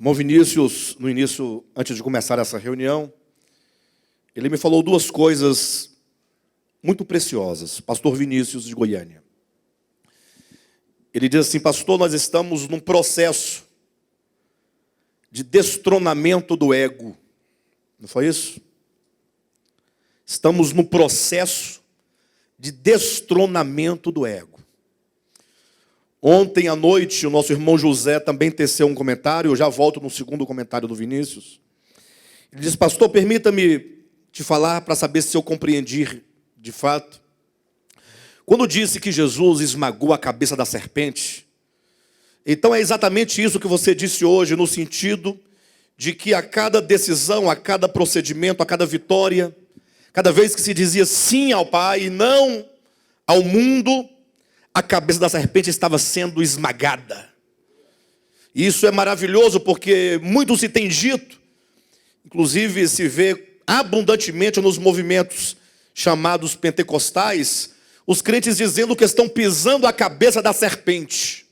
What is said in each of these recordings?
Irmão Vinícius, no início, antes de começar essa reunião, ele me falou duas coisas muito preciosas. Pastor Vinícius de Goiânia. Ele diz assim: pastor, nós estamos num processo de destronamento do ego. Não foi isso? Estamos no processo de destronamento do ego. Ontem à noite, o nosso irmão José também teceu um comentário. Eu já volto no segundo comentário do Vinícius. Ele diz: pastor, permita-me te falar para saber se eu compreendi de fato. Quando disse que Jesus esmagou a cabeça da serpente, então é exatamente isso que você disse hoje, no sentido de que a cada decisão, a cada procedimento, a cada vitória, cada vez que se dizia sim ao Pai e não ao mundo, a cabeça da serpente estava sendo esmagada. E isso é maravilhoso porque muito se tem dito, inclusive se vê abundantemente nos movimentos chamados pentecostais, os crentes dizendo que estão pisando a cabeça da serpente.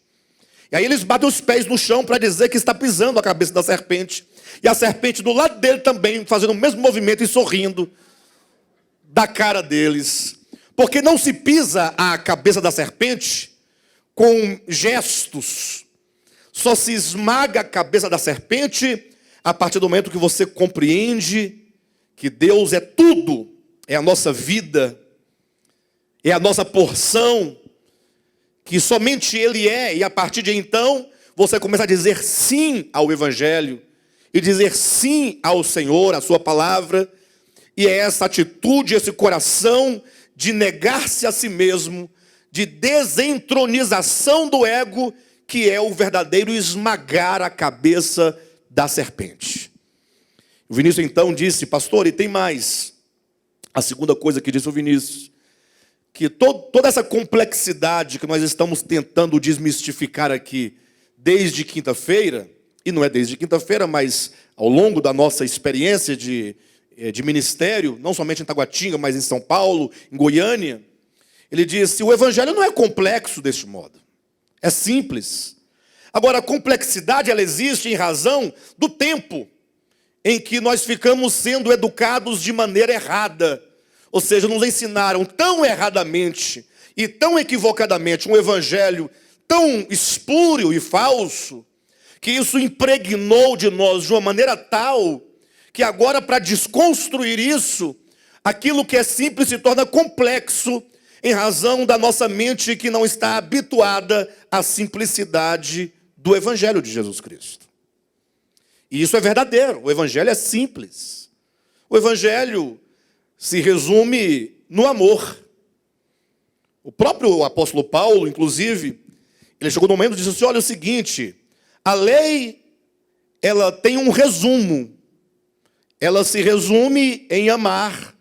E aí eles batem os pés no chão para dizer que está pisando a cabeça da serpente. E a serpente do lado dele também, fazendo o mesmo movimento e sorrindo da cara deles. Porque não se pisa a cabeça da serpente com gestos. Só se esmaga a cabeça da serpente a partir do momento que você compreende que Deus é tudo, é a nossa vida, é a nossa porção, que somente Ele é, e a partir de então você começa a dizer sim ao Evangelho, e dizer sim ao Senhor, à sua palavra, e é essa atitude, esse coração de negar-se a si mesmo, de desentronização do ego, que é o verdadeiro esmagar a cabeça da serpente. O Vinícius então disse: pastor, e tem mais. A segunda coisa que disse o Vinícius, que toda essa complexidade que nós estamos tentando desmistificar aqui desde quinta-feira, e não é desde quinta-feira, mas ao longo da nossa experiência de ministério, não somente em Taguatinga, mas em São Paulo, em Goiânia, ele disse: o evangelho não é complexo deste modo, é simples. Agora, a complexidade ela existe em razão do tempo em que nós ficamos sendo educados de maneira errada. Ou seja, nos ensinaram tão erradamente e tão equivocadamente um evangelho tão espúrio e falso, que isso impregnou de nós de uma maneira tal que agora, para desconstruir isso, aquilo que é simples se torna complexo em razão da nossa mente que não está habituada à simplicidade do Evangelho de Jesus Cristo. E isso é verdadeiro, o Evangelho é simples. O Evangelho se resume no amor. O próprio apóstolo Paulo, inclusive, ele chegou no momento e disse assim: olha, o seguinte, a lei, ela tem um resumo. Ela se resume em amar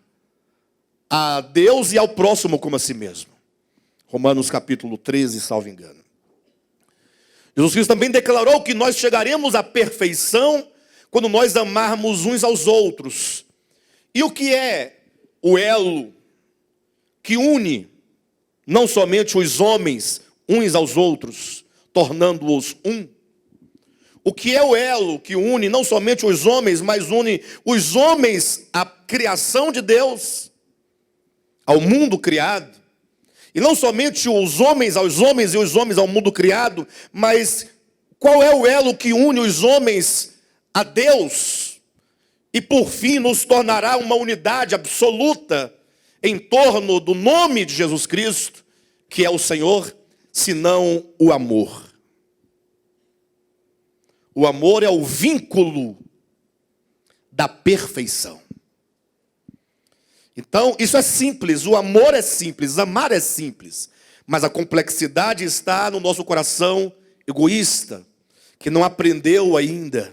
a Deus e ao próximo como a si mesmo. Romanos capítulo 13, salvo engano. Jesus Cristo também declarou que nós chegaremos à perfeição quando nós amarmos uns aos outros. E o que é o elo que une não somente os homens uns aos outros, tornando-os um? O que é o elo que une não somente os homens, mas une os homens à criação de Deus, ao mundo criado? E não somente os homens aos homens e os homens ao mundo criado, mas qual é o elo que une os homens a Deus? E por fim nos tornará uma unidade absoluta em torno do nome de Jesus Cristo, que é o Senhor, senão o amor. O amor é o vínculo da perfeição. Então, isso é simples, o amor é simples, amar é simples. Mas a complexidade está no nosso coração egoísta, que não aprendeu ainda,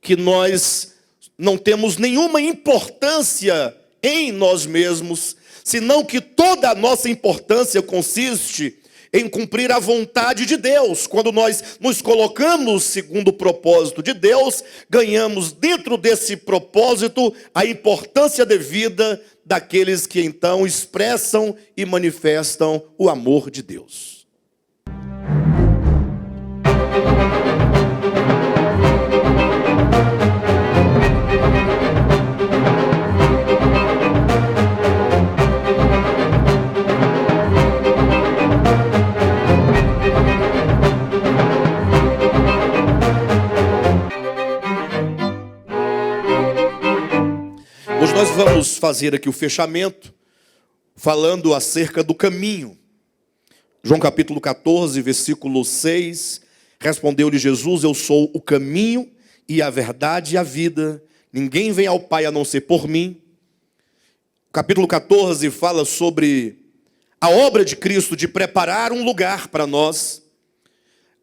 que nós não temos nenhuma importância em nós mesmos, senão que toda a nossa importância consiste em cumprir a vontade de Deus. Quando nós nos colocamos segundo o propósito de Deus, ganhamos dentro desse propósito a importância devida daqueles que então expressam e manifestam o amor de Deus. Nós vamos fazer aqui o fechamento, falando acerca do caminho. João capítulo 14, versículo 6, respondeu-lhe Jesus: eu sou o caminho e a verdade e a vida. Ninguém vem ao Pai a não ser por mim. O capítulo 14 fala sobre a obra de Cristo de preparar um lugar para nós.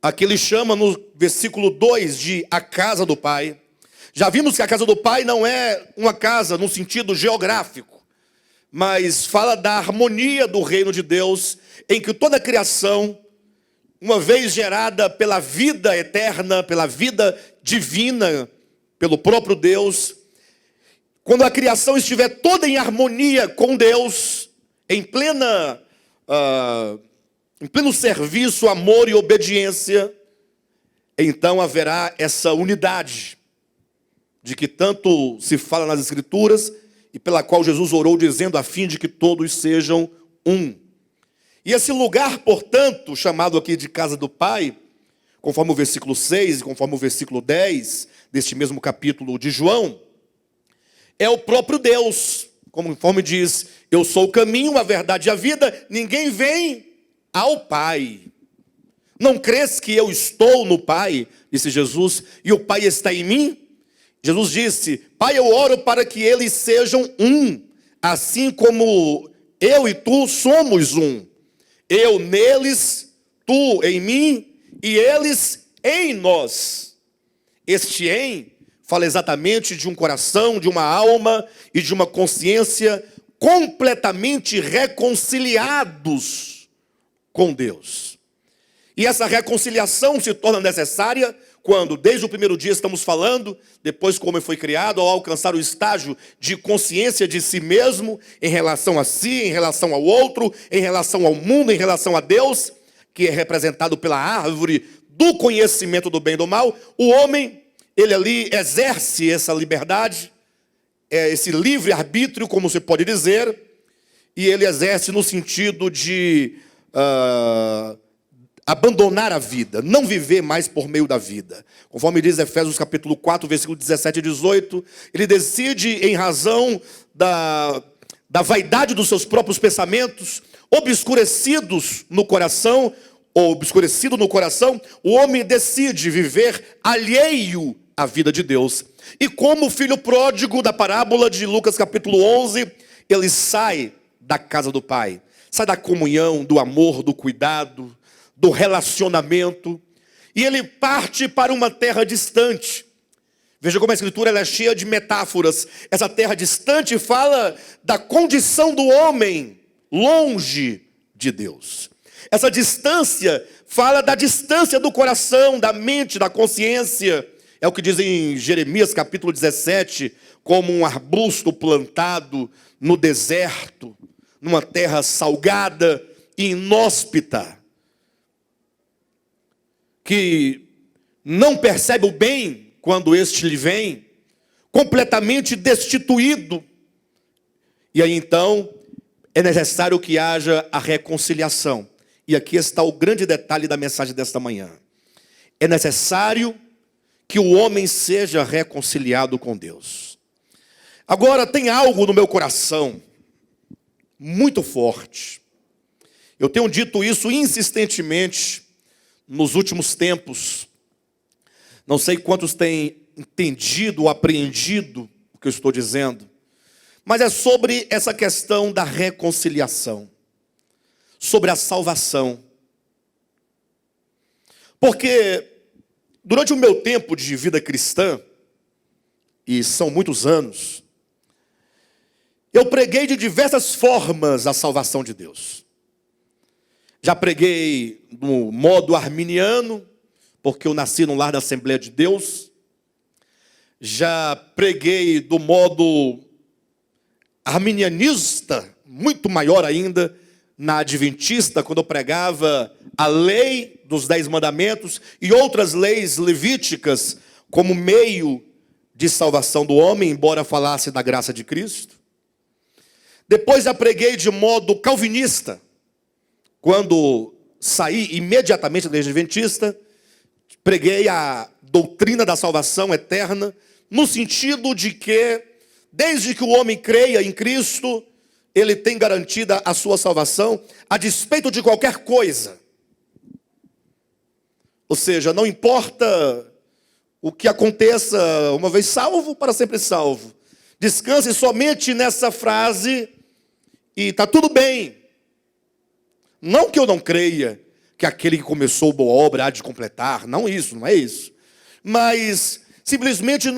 Aqui ele chama no versículo 2 de a casa do Pai. Já vimos que a casa do Pai não é uma casa no sentido geográfico, mas fala da harmonia do reino de Deus, em que toda a criação, uma vez gerada pela vida eterna, pela vida divina, pelo próprio Deus, quando a criação estiver toda em harmonia com Deus, em pleno serviço, amor e obediência, então haverá essa unidade de que tanto se fala nas Escrituras e pela qual Jesus orou dizendo a fim de que todos sejam um. E esse lugar, portanto, chamado aqui de casa do Pai, conforme o versículo 6 e conforme o versículo 10 deste mesmo capítulo de João, é o próprio Deus, conforme diz: eu sou o caminho, a verdade e a vida, ninguém vem ao Pai. Não crês que eu estou no Pai, disse Jesus, e o Pai está em mim? Jesus disse: Pai, eu oro para que eles sejam um, assim como eu e tu somos um. Eu neles, tu em mim e eles em nós. Este em fala exatamente de um coração, de uma alma e de uma consciência completamente reconciliados com Deus. E essa reconciliação se torna necessária quando, desde o primeiro dia estamos falando, depois como foi criado, ao alcançar o estágio de consciência de si mesmo, em relação a si, em relação ao outro, em relação ao mundo, em relação a Deus, que é representado pela árvore do conhecimento do bem e do mal, o homem, ele ali exerce essa liberdade, esse livre-arbítrio, como se pode dizer, e ele exerce no sentido de abandonar a vida, não viver mais por meio da vida. Conforme diz Efésios capítulo 4, versículo 17 e 18, ele decide, em razão da vaidade dos seus próprios pensamentos, obscurecido no coração, o homem decide viver alheio à vida de Deus. E como o filho pródigo da parábola de Lucas capítulo 11, ele sai da casa do Pai, sai da comunhão, do amor, do cuidado, do relacionamento, e ele parte para uma terra distante. Veja como a Escritura ela é cheia de metáforas. Essa terra distante fala da condição do homem longe de Deus. Essa distância fala da distância do coração, da mente, da consciência. É o que diz em Jeremias capítulo 17, como um arbusto plantado no deserto, numa terra salgada e inóspita, que não percebe o bem quando este lhe vem, completamente destituído. E aí então é necessário que haja a reconciliação. E aqui está o grande detalhe da mensagem desta manhã. É necessário que o homem seja reconciliado com Deus. Agora, tem algo no meu coração muito forte. Eu tenho dito isso insistentemente nos últimos tempos. Não sei quantos têm entendido ou apreendido o que eu estou dizendo, mas é sobre essa questão da reconciliação, sobre a salvação. Porque durante o meu tempo de vida cristã, e são muitos anos, eu preguei de diversas formas a salvação de Deus. Já preguei no modo arminiano, porque eu nasci no lar da Assembleia de Deus. Já preguei do modo arminianista, muito maior ainda, na adventista, quando eu pregava a lei dos 10 mandamentos e outras leis levíticas como meio de salvação do homem, embora falasse da graça de Cristo. Depois já preguei de modo calvinista, quando saí imediatamente da igreja adventista, preguei a doutrina da salvação eterna, no sentido de que Desde que o homem creia em Cristo, ele tem garantida a sua salvação, a despeito de qualquer coisa. Ou seja, não importa o que aconteça, uma vez salvo, para sempre salvo. Descanse somente nessa frase e está tudo bem. Não que eu não creia que aquele que começou boa obra há de completar, não isso, não é isso. Mas simplesmente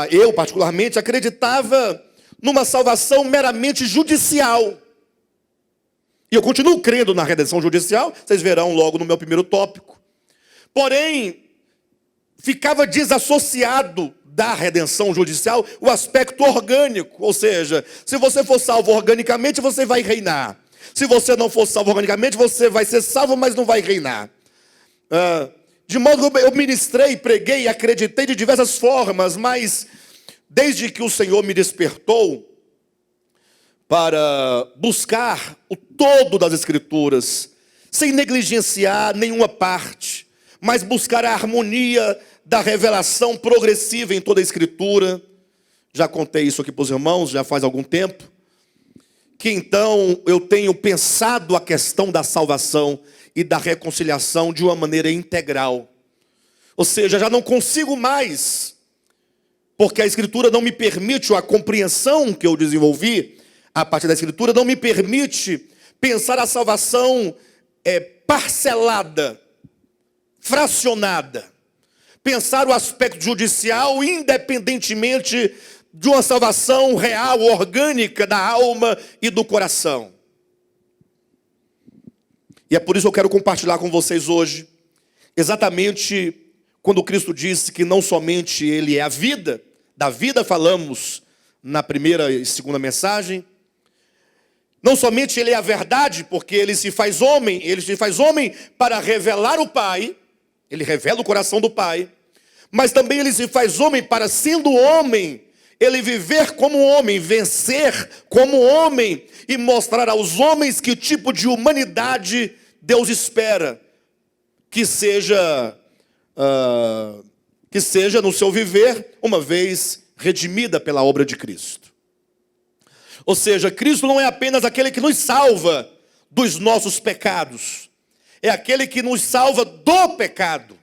eu particularmente, acreditava numa salvação meramente judicial. E eu continuo crendo na redenção judicial, vocês verão logo no meu primeiro tópico. Porém, ficava desassociado da redenção judicial o aspecto orgânico. Ou seja, se você for salvo organicamente, você vai reinar. Se você não for salvo organicamente, você vai ser salvo, mas não vai reinar. De modo que eu ministrei, preguei e acreditei de diversas formas, mas desde que o Senhor me despertou para buscar o todo das Escrituras, sem negligenciar nenhuma parte, mas buscar a harmonia da revelação progressiva em toda a Escritura. Já contei isso aqui para os irmãos, já faz algum tempo. Que então eu tenho pensado a questão da salvação e da reconciliação de uma maneira integral. Ou seja, já não consigo mais, porque a Escritura não me permite, a compreensão que eu desenvolvi a partir da Escritura não me permite pensar a salvação parcelada, fracionada. Pensar o aspecto judicial independentemente de uma salvação real, orgânica da alma e do coração. E é por isso que eu quero compartilhar com vocês hoje, exatamente quando Cristo disse que não somente Ele é a vida, da vida falamos na primeira e segunda mensagem, não somente Ele é a verdade, porque Ele se faz homem para revelar o Pai, Ele revela o coração do Pai, mas também Ele se faz homem para, sendo homem, Ele viver como homem, vencer como homem e mostrar aos homens que tipo de humanidade Deus espera que seja no seu viver, uma vez redimida pela obra de Cristo. Ou seja, Cristo não é apenas aquele que nos salva dos nossos pecados, é aquele que nos salva do pecado.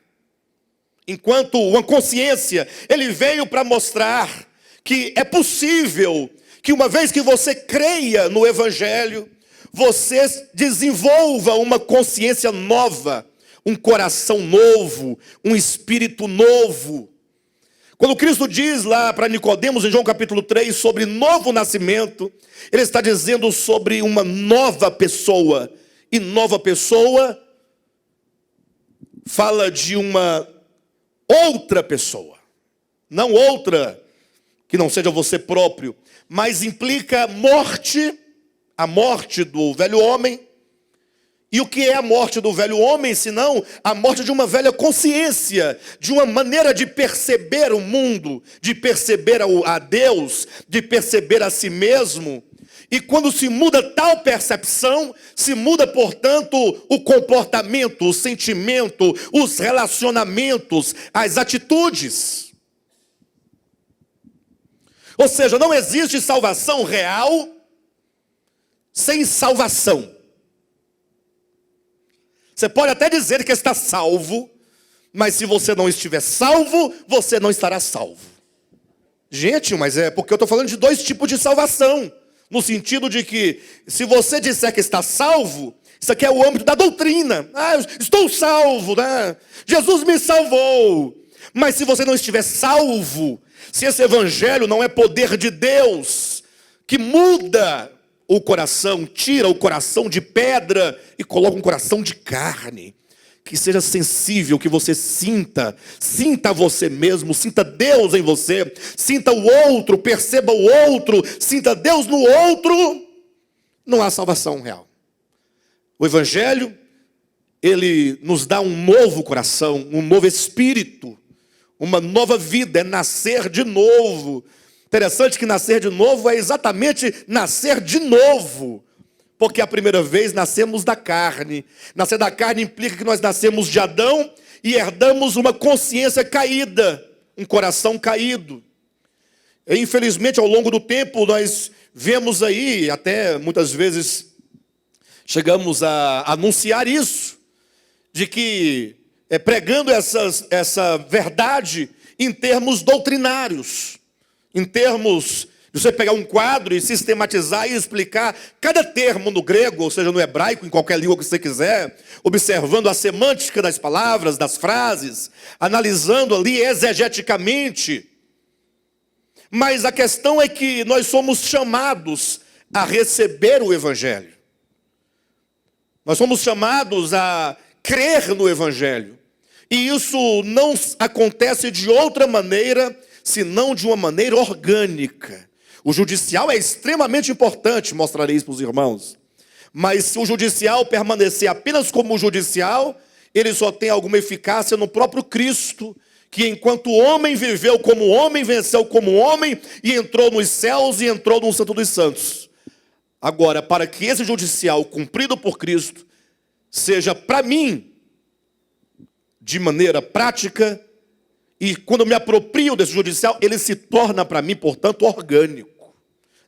Enquanto uma consciência, Ele veio para mostrar que é possível que uma vez que você creia no Evangelho, você desenvolva uma consciência nova, um coração novo, um espírito novo. Quando Cristo diz lá para Nicodemos em João capítulo 3 sobre novo nascimento, Ele está dizendo sobre uma nova pessoa. E nova pessoa fala de uma outra pessoa. Não outra que não seja você próprio, mas implica morte, a morte do velho homem. E o que é a morte do velho homem, senão a morte de uma velha consciência, de uma maneira de perceber o mundo, de perceber a Deus, de perceber a si mesmo. E quando se muda tal percepção, se muda, portanto, o comportamento, o sentimento, os relacionamentos, as atitudes. Ou seja, não existe salvação real sem salvação. Você pode até dizer que está salvo, mas se você não estiver salvo, você não estará salvo. Gente, mas é porque eu estou falando de dois tipos de salvação. No sentido de que, se você disser que está salvo, isso aqui é o âmbito da doutrina. Eu estou salvo, né? Jesus me salvou. Mas se você não estiver salvo, se esse evangelho não é poder de Deus, que muda o coração, tira o coração de pedra e coloca um coração de carne, que seja sensível, que você sinta você mesmo, sinta Deus em você, sinta o outro, perceba o outro, sinta Deus no outro, não há salvação real. O evangelho, ele nos dá um novo coração, um novo espírito, uma nova vida, é nascer de novo. Interessante que nascer de novo é exatamente nascer de novo. Porque a primeira vez nascemos da carne. Nascer da carne implica que nós nascemos de Adão e herdamos uma consciência caída, um coração caído. E, infelizmente, ao longo do tempo, nós vemos aí, até muitas vezes chegamos a anunciar isso, de que pregando essa verdade em termos doutrinários, em termos de você pegar um quadro e sistematizar e explicar cada termo no grego, ou seja, no hebraico, em qualquer língua que você quiser, observando a semântica das palavras, das frases, analisando ali exegeticamente. Mas a questão é que nós somos chamados a receber o Evangelho. Nós somos chamados a crer no Evangelho. E isso não acontece de outra maneira, senão de uma maneira orgânica. O judicial é extremamente importante, mostrarei isso para os irmãos. Mas se o judicial permanecer apenas como judicial, ele só tem alguma eficácia no próprio Cristo, que enquanto homem viveu como homem, venceu como homem, e entrou nos céus e entrou no Santo dos Santos. Agora, para que esse judicial cumprido por Cristo seja para mim, de maneira prática, e quando eu me aproprio desse judicial, ele se torna para mim, portanto, orgânico.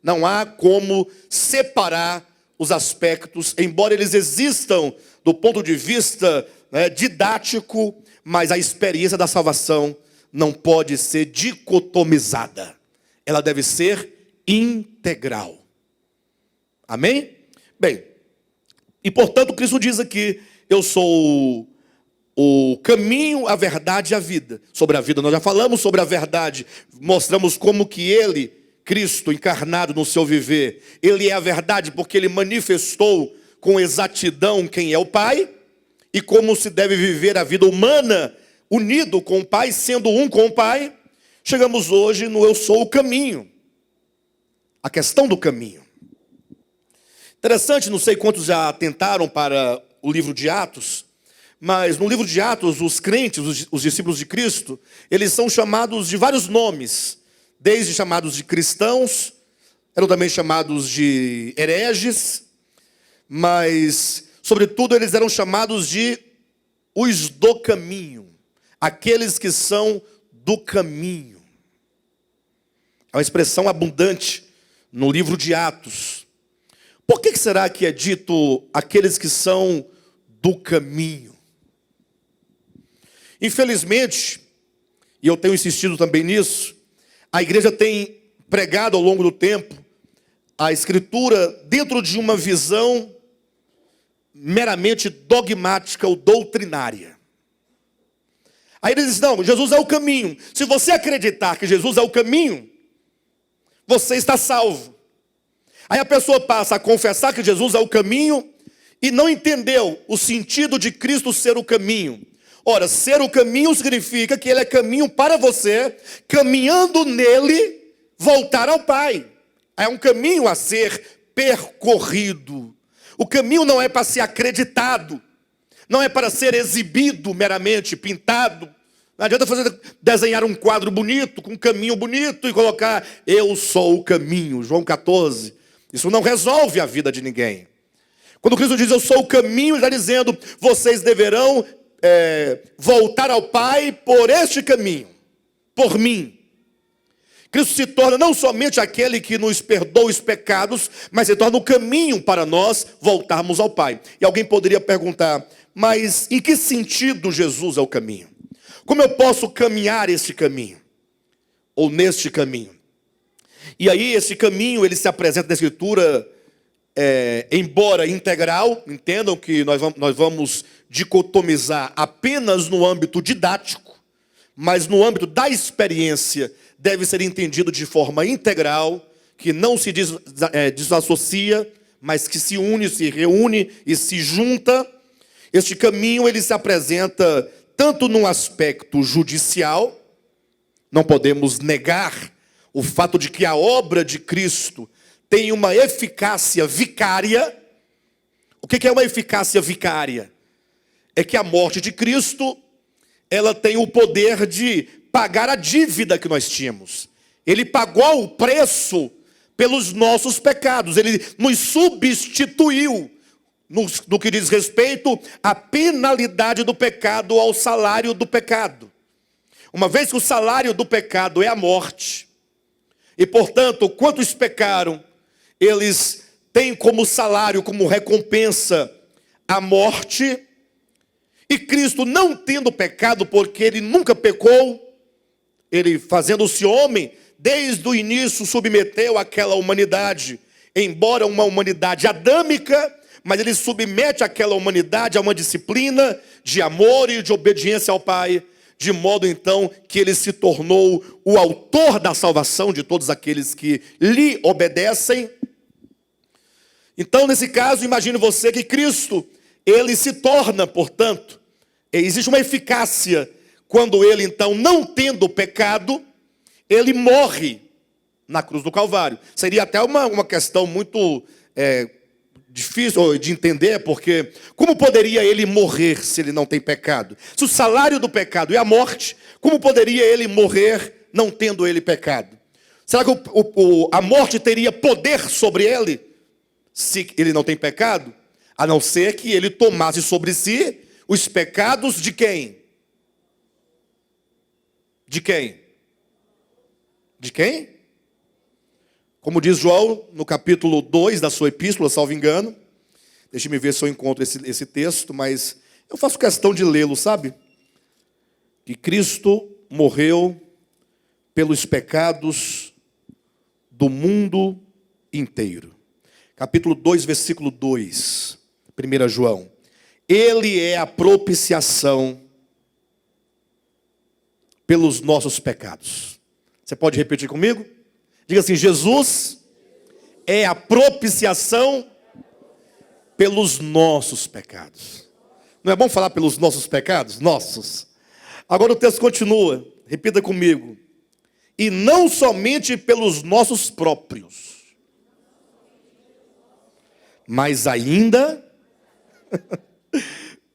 Não há como separar os aspectos, embora eles existam do ponto de vista didático, mas a experiência da salvação não pode ser dicotomizada. Ela deve ser integral. Amém? Bem, e portanto Cristo diz aqui, eu sou o caminho, a verdade e a vida. Sobre a vida nós já falamos, sobre a verdade mostramos como que ele, Cristo encarnado no seu viver, ele é a verdade porque ele manifestou com exatidão quem é o Pai e como se deve viver a vida humana unido com o Pai, sendo um com o Pai. Chegamos hoje no eu sou o caminho, a questão do caminho. Interessante, não sei quantos já atentaram para o livro de Atos, mas no livro de Atos, os crentes, os discípulos de Cristo, eles são chamados de vários nomes, desde chamados de cristãos, eram também chamados de hereges, mas, sobretudo, eles eram chamados de os do caminho, aqueles que são do caminho. É uma expressão abundante no livro de Atos. Por que será que é dito aqueles que são do caminho? Infelizmente, e eu tenho insistido também nisso, a igreja tem pregado ao longo do tempo a Escritura dentro de uma visão meramente dogmática ou doutrinária. Aí eles dizem, não, Jesus é o caminho. Se você acreditar que Jesus é o caminho, você está salvo. Aí a pessoa passa a confessar que Jesus é o caminho e não entendeu o sentido de Cristo ser o caminho. Ora, ser o caminho significa que ele é caminho para você, caminhando nele, voltar ao Pai. É um caminho a ser percorrido. O caminho não é para ser acreditado, não é para ser exibido meramente, pintado. Não adianta desenhar um quadro bonito, com um caminho bonito e colocar, eu sou o caminho, João 14. Isso não resolve a vida de ninguém. Quando Cristo diz, eu sou o caminho, ele está dizendo, vocês deverão voltar ao Pai por este caminho, por mim. Cristo se torna não somente aquele que nos perdoa os pecados, mas se torna o caminho para nós voltarmos ao Pai. E alguém poderia perguntar, mas em que sentido Jesus é o caminho? Como eu posso caminhar este caminho? Ou neste caminho? E aí esse caminho, ele se apresenta na Escritura, embora integral, entendam que nós vamos dicotomizar apenas no âmbito didático, mas no âmbito da experiência deve ser entendido de forma integral, que não se desassocia, mas que se une, se reúne e se junta. Este caminho, ele se apresenta tanto num aspecto judicial, não podemos negar o fato de que a obra de Cristo tem uma eficácia vicária. O que é uma eficácia vicária? É que a morte de Cristo, ela tem o poder de pagar a dívida que nós tínhamos. Ele pagou o preço pelos nossos pecados. Ele nos substituiu no que diz respeito à penalidade do pecado, ao salário do pecado. Uma vez que o salário do pecado é a morte, E, portanto, quantos pecaram, eles têm como salário, como recompensa, a morte. E Cristo, não tendo pecado, porque ele nunca pecou, ele fazendo-se homem, desde o início submeteu aquela humanidade, embora uma humanidade adâmica, mas ele submete aquela humanidade a uma disciplina de amor e de obediência ao Pai, de modo então que ele se tornou o autor da salvação de todos aqueles que lhe obedecem. Então, nesse caso, imagine você que Cristo, ele se torna, portanto, existe uma eficácia quando ele então, não tendo pecado, ele morre na cruz do Calvário. Seria até uma questão muito difícil de entender, porque como poderia ele morrer se ele não tem pecado? Se o salário do pecado é a morte, como poderia ele morrer não tendo ele pecado? Será que a morte teria poder sobre ele se ele não tem pecado? A não ser que ele tomasse sobre si os pecados de quem? De quem? De quem? Como diz João, no capítulo 2 da sua epístola, salvo engano. Deixe-me ver se eu encontro esse texto, mas eu faço questão de lê-lo, sabe? Que Cristo morreu pelos pecados do mundo inteiro. Capítulo 2, versículo 2, 1 João. Ele é a propiciação pelos nossos pecados. Você pode repetir comigo? Diga assim: Jesus é a propiciação pelos nossos pecados. Não é bom falar pelos nossos pecados? Nossos. Agora o texto continua. Repita comigo. E não somente pelos nossos próprios, mas ainda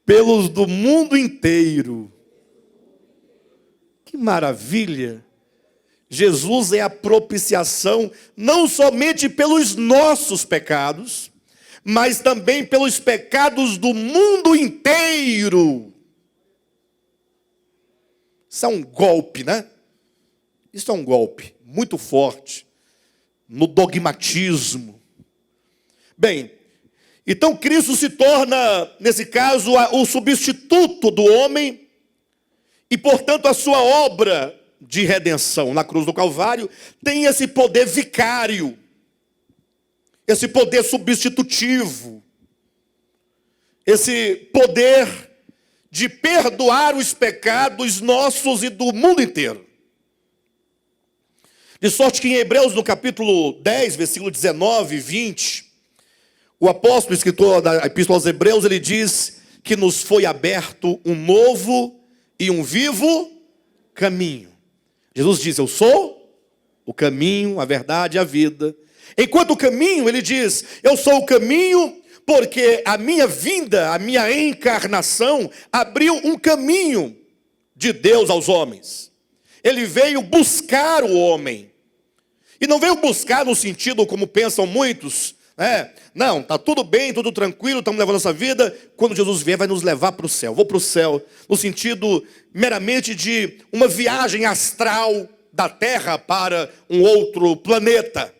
pelos do mundo inteiro. Que maravilha! Jesus é a propiciação não somente pelos nossos pecados, mas também pelos pecados do mundo inteiro. Isso é um golpe, né? Isso é um golpe muito forte no dogmatismo. Bem, então Cristo se torna, nesse caso, o substituto do homem e, portanto, a sua obra de redenção na cruz do Calvário tem esse poder vicário, esse poder substitutivo, esse poder de perdoar os pecados nossos e do mundo inteiro. De sorte que em Hebreus, no capítulo 10, versículo 19 e 20, o apóstolo, escritor da Epístola aos Hebreus, ele diz que nos foi aberto um novo e um vivo caminho. Jesus diz: eu sou o caminho, a verdade e a vida. Enquanto o caminho, ele diz: eu sou o caminho porque a minha vinda, a minha encarnação abriu um caminho de Deus aos homens. Ele veio buscar o homem. E não veio buscar no sentido como pensam muitos, né? Não, está tudo bem, tudo tranquilo, estamos levando essa vida. Quando Jesus vier, vai nos levar para o céu. Vou para o céu, no sentido meramente de uma viagem astral da Terra para um outro planeta.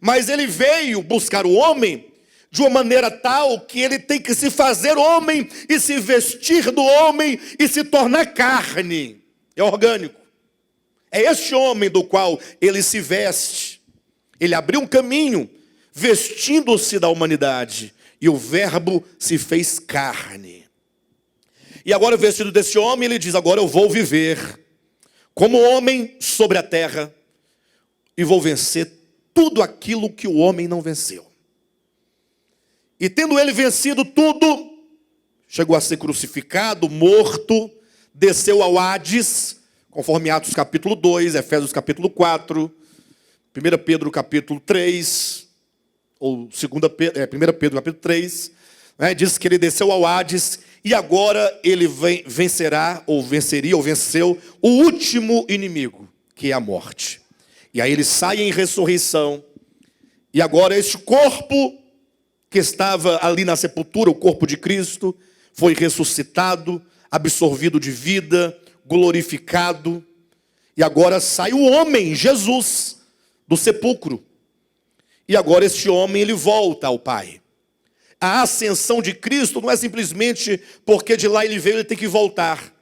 Mas ele veio buscar o homem de uma maneira tal que ele tem que se fazer homem e se vestir do homem e se tornar carne. É orgânico. É este homem do qual ele se veste. Ele abriu um caminho, vestindo-se da humanidade, e o verbo se fez carne. E agora, vestido desse homem, ele diz: agora eu vou viver como homem sobre a terra e vou vencer tudo aquilo que o homem não venceu. E tendo ele vencido tudo, chegou a ser crucificado, morto, desceu ao Hades, conforme Atos capítulo 2, Efésios capítulo 4, 1 Pedro capítulo 3, ou 1 Pedro capítulo 3, né, diz que ele desceu ao Hades e agora ele venceu o último inimigo, que é a morte. E aí ele sai em ressurreição, e agora este corpo que estava ali na sepultura, o corpo de Cristo, foi ressuscitado, absorvido de vida, glorificado, e agora sai o homem, Jesus, do sepulcro. E agora este homem, ele volta ao Pai. A ascensão de Cristo não é simplesmente porque de lá ele veio, ele tem que voltar.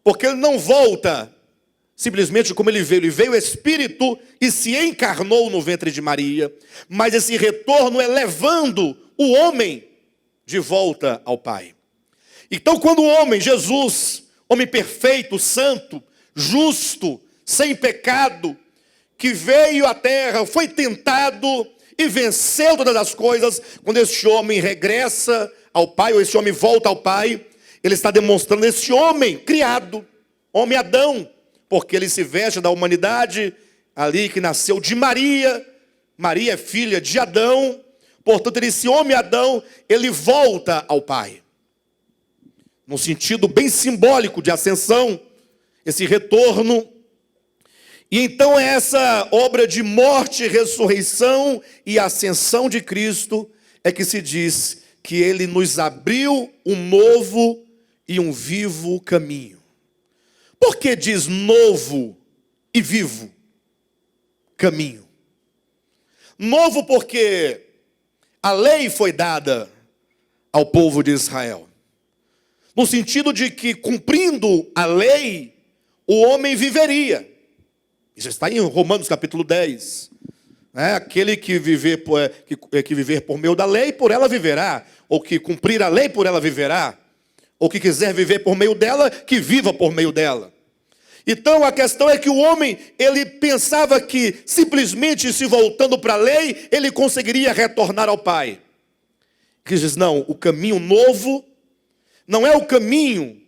Porque ele não volta simplesmente como ele veio Espírito e se encarnou no ventre de Maria. Mas esse retorno é levando o homem de volta ao Pai. Então quando o homem, Jesus, homem perfeito, santo, justo, sem pecado, que veio à terra, foi tentado e venceu todas as coisas, quando este homem regressa ao Pai, ou este homem volta ao Pai, ele está demonstrando esse homem criado, homem Adão, porque ele se veste da humanidade, ali que nasceu de Maria, Maria é filha de Adão, portanto esse homem Adão, ele volta ao Pai, num sentido bem simbólico de ascensão, esse retorno. E então essa obra de morte, ressurreição e ascensão de Cristo é que se diz que ele nos abriu um novo e um vivo caminho. Por que diz novo e vivo caminho? Novo porque a lei foi dada ao povo de Israel. No sentido de que, cumprindo a lei, o homem viveria. Isso está em Romanos capítulo 10. Aquele que viver por meio da lei, por ela viverá. Ou que cumprir a lei, por ela viverá. Ou que quiser viver por meio dela, que viva por meio dela. Então a questão é que o homem, ele pensava que simplesmente se voltando para a lei, ele conseguiria retornar ao Pai. Que diz, não, o caminho novo não é o caminho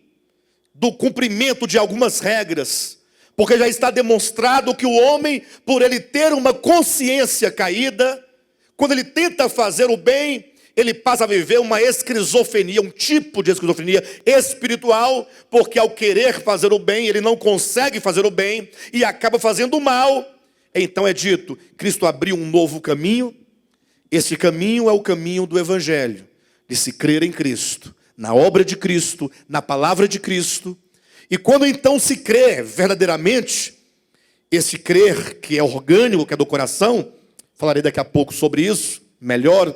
do cumprimento de algumas regras, porque já está demonstrado que o homem, por ele ter uma consciência caída, quando ele tenta fazer o bem, ele passa a viver uma esquizofrenia, um tipo de esquizofrenia espiritual, porque ao querer fazer o bem, ele não consegue fazer o bem e acaba fazendo o mal. Então é dito, Cristo abriu um novo caminho. Este caminho é o caminho do Evangelho, de se crer em Cristo, na obra de Cristo, na palavra de Cristo. E quando então se crê verdadeiramente, esse crer que é orgânico, que é do coração, falarei daqui a pouco sobre isso, melhor.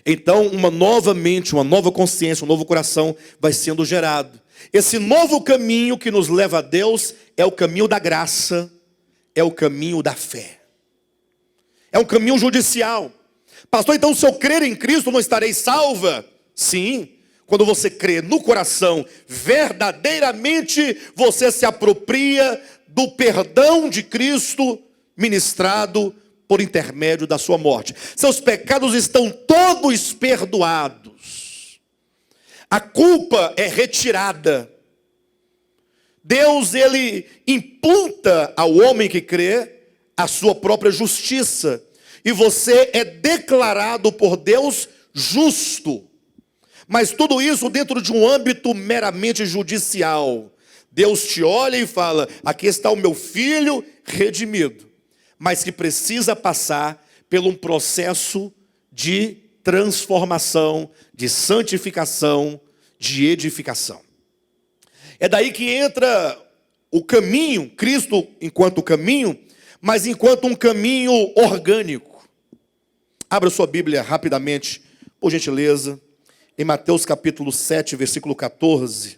Então uma nova mente, uma nova consciência, um novo coração vai sendo gerado. Esse novo caminho que nos leva a Deus é o caminho da graça, é o caminho da fé. É um caminho judicial. Pastor, então se eu crer em Cristo não estarei salva? Sim. Quando você crê no coração, verdadeiramente você se apropria do perdão de Cristo ministrado por intermédio da sua morte. Seus pecados estão todos perdoados. A culpa é retirada. Deus, ele imputa ao homem que crê a sua própria justiça. E você é declarado por Deus justo. Mas tudo isso dentro de um âmbito meramente judicial. Deus te olha e fala, aqui está o meu filho redimido, mas que precisa passar por um processo de transformação, de santificação, de edificação. É daí que entra o caminho, Cristo enquanto caminho, mas enquanto um caminho orgânico. Abra sua Bíblia rapidamente, por gentileza, em Mateus capítulo 7, versículo 14,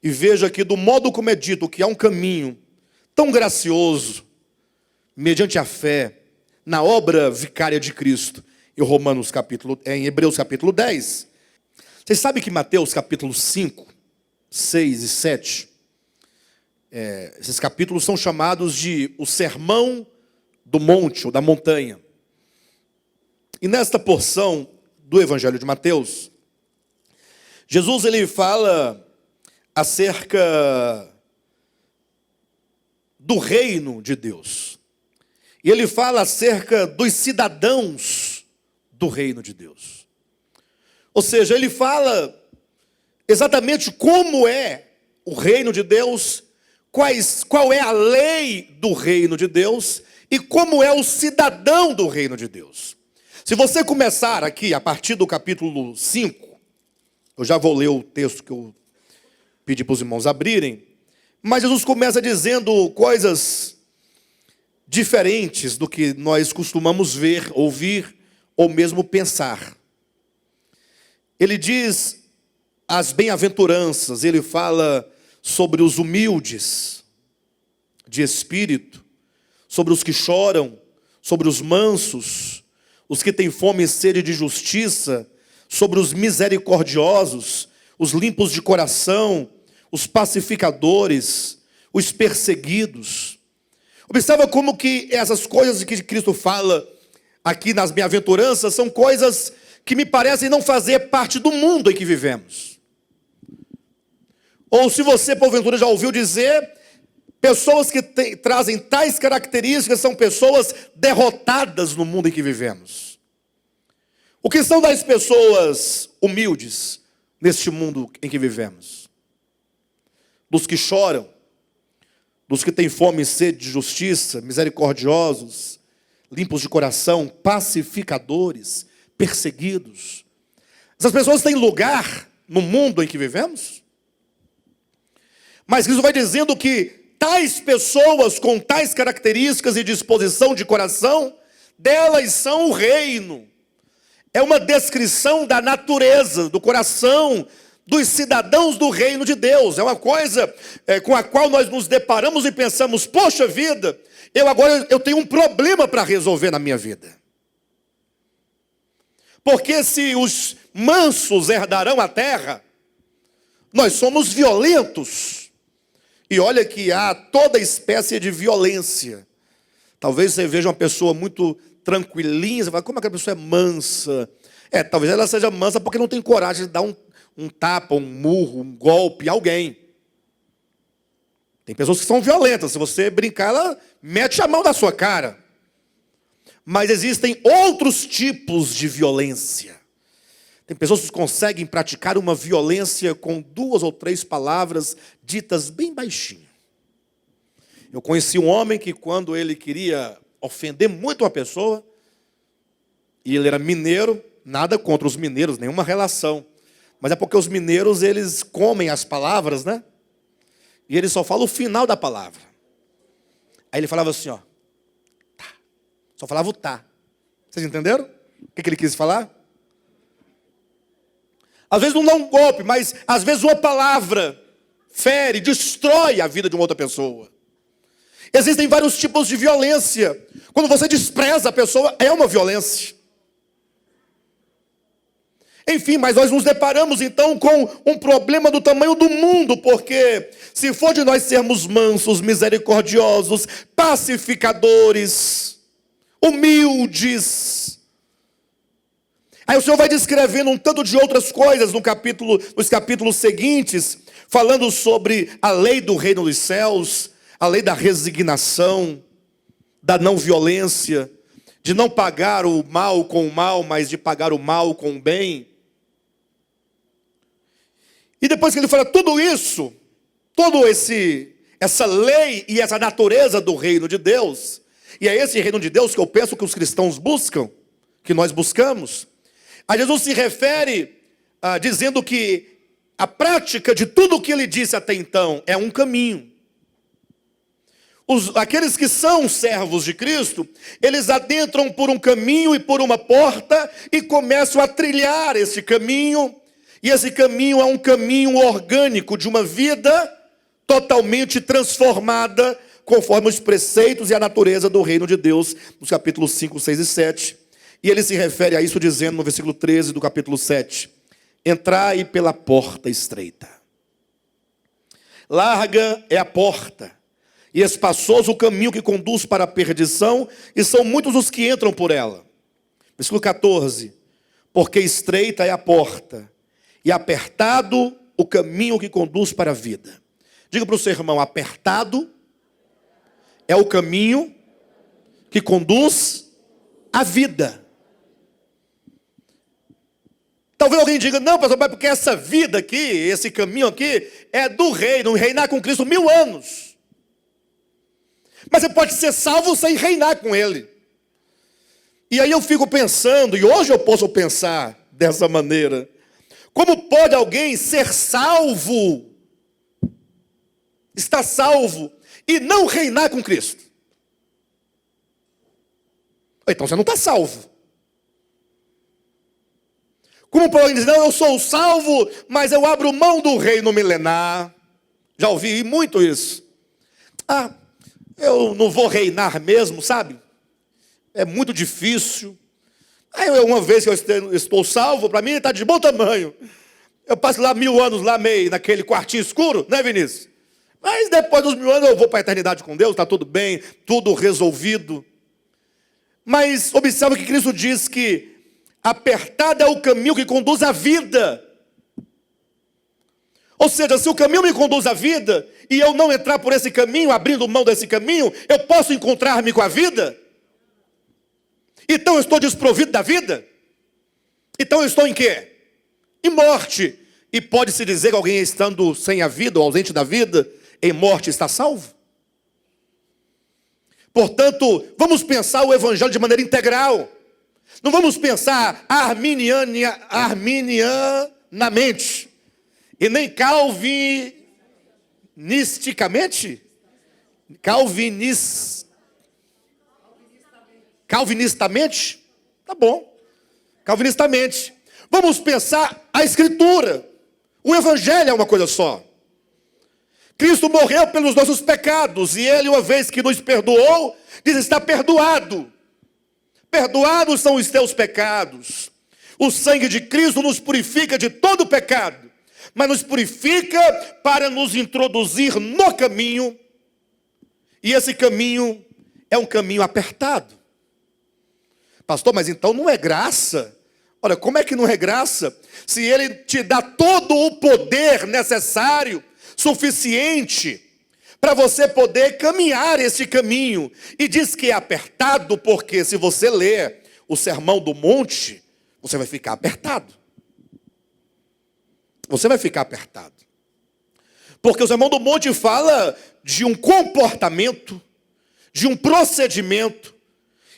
e veja que do modo como é dito que há um caminho tão gracioso, mediante a fé, na obra vicária de Cristo, em Hebreus capítulo 10, vocês sabem que Mateus capítulo 5, 6 e 7, esses capítulos são chamados de o Sermão do Monte, ou da montanha. E nesta porção do Evangelho de Mateus, Jesus ele fala acerca do reino de Deus. E ele fala acerca dos cidadãos do reino de Deus. Ou seja, ele fala exatamente como é o reino de Deus, qual é a lei do reino de Deus e como é o cidadão do reino de Deus. Se você começar aqui, a partir do capítulo 5, eu já vou ler o texto que eu pedi para os irmãos abrirem, mas Jesus começa dizendo coisas diferentes do que nós costumamos ver, ouvir ou mesmo pensar. Ele diz as bem-aventuranças, ele fala sobre os humildes de espírito, sobre os que choram, sobre os mansos, os que têm fome e sede de justiça, sobre os misericordiosos, os limpos de coração, os pacificadores, os perseguidos. Observa como que essas coisas que Cristo fala aqui nas bem-aventuranças são coisas que me parecem não fazer parte do mundo em que vivemos. Ou se você, porventura, já ouviu dizer, pessoas que trazem tais características são pessoas derrotadas no mundo em que vivemos. O que são das pessoas humildes neste mundo em que vivemos? Dos que choram, dos que têm fome e sede de justiça, misericordiosos, limpos de coração, pacificadores, perseguidos. Essas pessoas têm lugar no mundo em que vivemos? Mas Cristo vai dizendo que tais pessoas com tais características e disposição de coração, delas são o reino. É uma descrição da natureza, do coração dos cidadãos do reino de Deus. É uma coisa com a qual nós nos deparamos e pensamos, poxa vida, eu tenho um problema para resolver na minha vida. Porque se os mansos herdarão a terra, nós somos violentos. E olha que há toda espécie de violência. Talvez você veja uma pessoa muito tranquilinha, você fala, como aquela pessoa é mansa? Talvez ela seja mansa porque não tem coragem de dar um tapa, um murro, um golpe a alguém. Tem pessoas que são violentas, se você brincar, ela mete a mão na sua cara. Mas existem outros tipos de violência. Tem pessoas que conseguem praticar uma violência com 2 ou 3 palavras ditas bem baixinho. Eu conheci um homem que quando ele queria ofender muito uma pessoa, e ele era mineiro, nada contra os mineiros, nenhuma relação. Mas é porque os mineiros, eles comem as palavras, né? E ele só fala o final da palavra. Aí ele falava assim, ó. Tá. Só falava o tá. Vocês entenderam? O que ele quis falar? Às vezes não dá um golpe, mas às vezes uma palavra fere, destrói a vida de uma outra pessoa. Existem vários tipos de violência. Quando você despreza a pessoa, é uma violência. Enfim, mas nós nos deparamos então com um problema do tamanho do mundo, porque se for de nós sermos mansos, misericordiosos, pacificadores, humildes, aí o Senhor vai descrevendo um tanto de outras coisas nos capítulos seguintes, falando sobre a lei do reino dos céus, a lei da resignação, da não violência, de não pagar o mal com o mal, mas de pagar o mal com o bem. E depois que ele fala tudo isso, essa lei e essa natureza do reino de Deus, e é esse reino de Deus que eu penso que os cristãos buscam, que nós buscamos, a Jesus se refere dizendo que a prática de tudo o que ele disse até então é um caminho. Aqueles que são servos de Cristo, eles adentram por um caminho e por uma porta e começam a trilhar esse caminho. E esse caminho é um caminho orgânico de uma vida totalmente transformada conforme os preceitos e a natureza do reino de Deus, nos capítulos 5, 6 e 7. E ele se refere a isso dizendo no versículo 13 do capítulo 7, entrai pela porta estreita. Larga é a porta, e espaçoso o caminho que conduz para a perdição, e são muitos os que entram por ela. Versículo 14, porque estreita é a porta, e apertado o caminho que conduz para a vida. Diga para o seu irmão, apertado é o caminho que conduz à vida. Talvez alguém diga, não, pastor, mas porque essa vida aqui, esse caminho aqui, é do reino, reinar com Cristo 1000 anos. Mas você pode ser salvo sem reinar com Ele. E aí eu fico pensando, e hoje eu posso pensar dessa maneira, como pode alguém ser salvo, estar salvo, e não reinar com Cristo? Então você não está salvo. Como Paulo diz, não, eu sou salvo, mas eu abro mão do reino milenar. Já ouvi muito isso. Eu não vou reinar mesmo, sabe? É muito difícil. Aí uma vez que eu estou salvo, para mim está de bom tamanho. Eu passo lá 1000 anos, lá meio, naquele quartinho escuro, né, Vinícius? Mas depois dos 1000 anos eu vou para a eternidade com Deus, está tudo bem, tudo resolvido. Mas observa que Cristo diz que apertado é o caminho que conduz à vida. Ou seja, se o caminho me conduz à vida, e eu não entrar por esse caminho, abrindo mão desse caminho, eu posso encontrar-me com a vida? Então eu estou desprovido da vida? Então eu estou em quê? Em morte. E pode-se dizer que alguém estando sem a vida, ou ausente da vida, em morte está salvo? Portanto, vamos pensar o evangelho de maneira integral. Não vamos pensar arminianamente. E nem calvinisticamente. Calvinistamente? Tá bom. Calvinistamente. Vamos pensar a Escritura. O Evangelho é uma coisa só. Cristo morreu pelos nossos pecados. E Ele, uma vez que nos perdoou, diz: está perdoado. Perdoados são os teus pecados. O sangue de Cristo nos purifica de todo pecado. Mas nos purifica para nos introduzir no caminho. E esse caminho é um caminho apertado. Pastor, mas então não é graça? Olha, como é que não é graça? Se Ele te dá todo o poder necessário, suficiente, para você poder caminhar esse caminho. E diz que é apertado, porque se você ler o Sermão do Monte, você vai ficar apertado. Você vai ficar apertado. Porque o Sermão do Monte fala de um comportamento, de um procedimento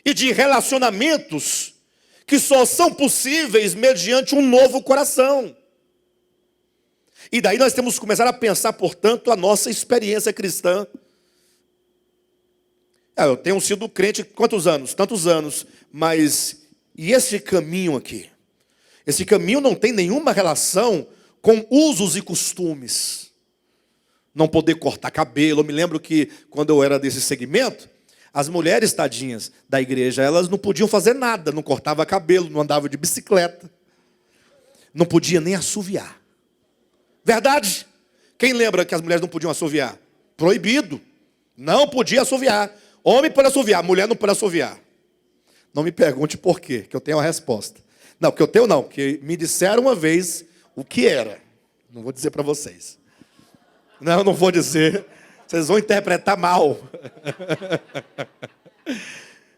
e de relacionamentos que só são possíveis mediante um novo coração. E daí nós temos que começar a pensar, portanto, a nossa experiência cristã. Eu tenho sido crente quantos anos? Tantos anos. Mas, e esse caminho aqui? Esse caminho não tem nenhuma relação com usos e costumes. Não poder cortar cabelo. Eu me lembro que quando eu era desse segmento, as mulheres tadinhas da igreja, elas não podiam fazer nada, não cortava cabelo, não andava de bicicleta, não podia nem assoviar. Verdade? Quem lembra que as mulheres não podiam assoviar? Proibido. Não podia assoviar. Homem pode assoviar, mulher não pode assoviar. Não me pergunte por quê, que eu tenho a resposta. Não, que eu tenho não, que me disseram uma vez o que era. Não vou dizer para vocês. Não vou dizer. Vocês vão interpretar mal.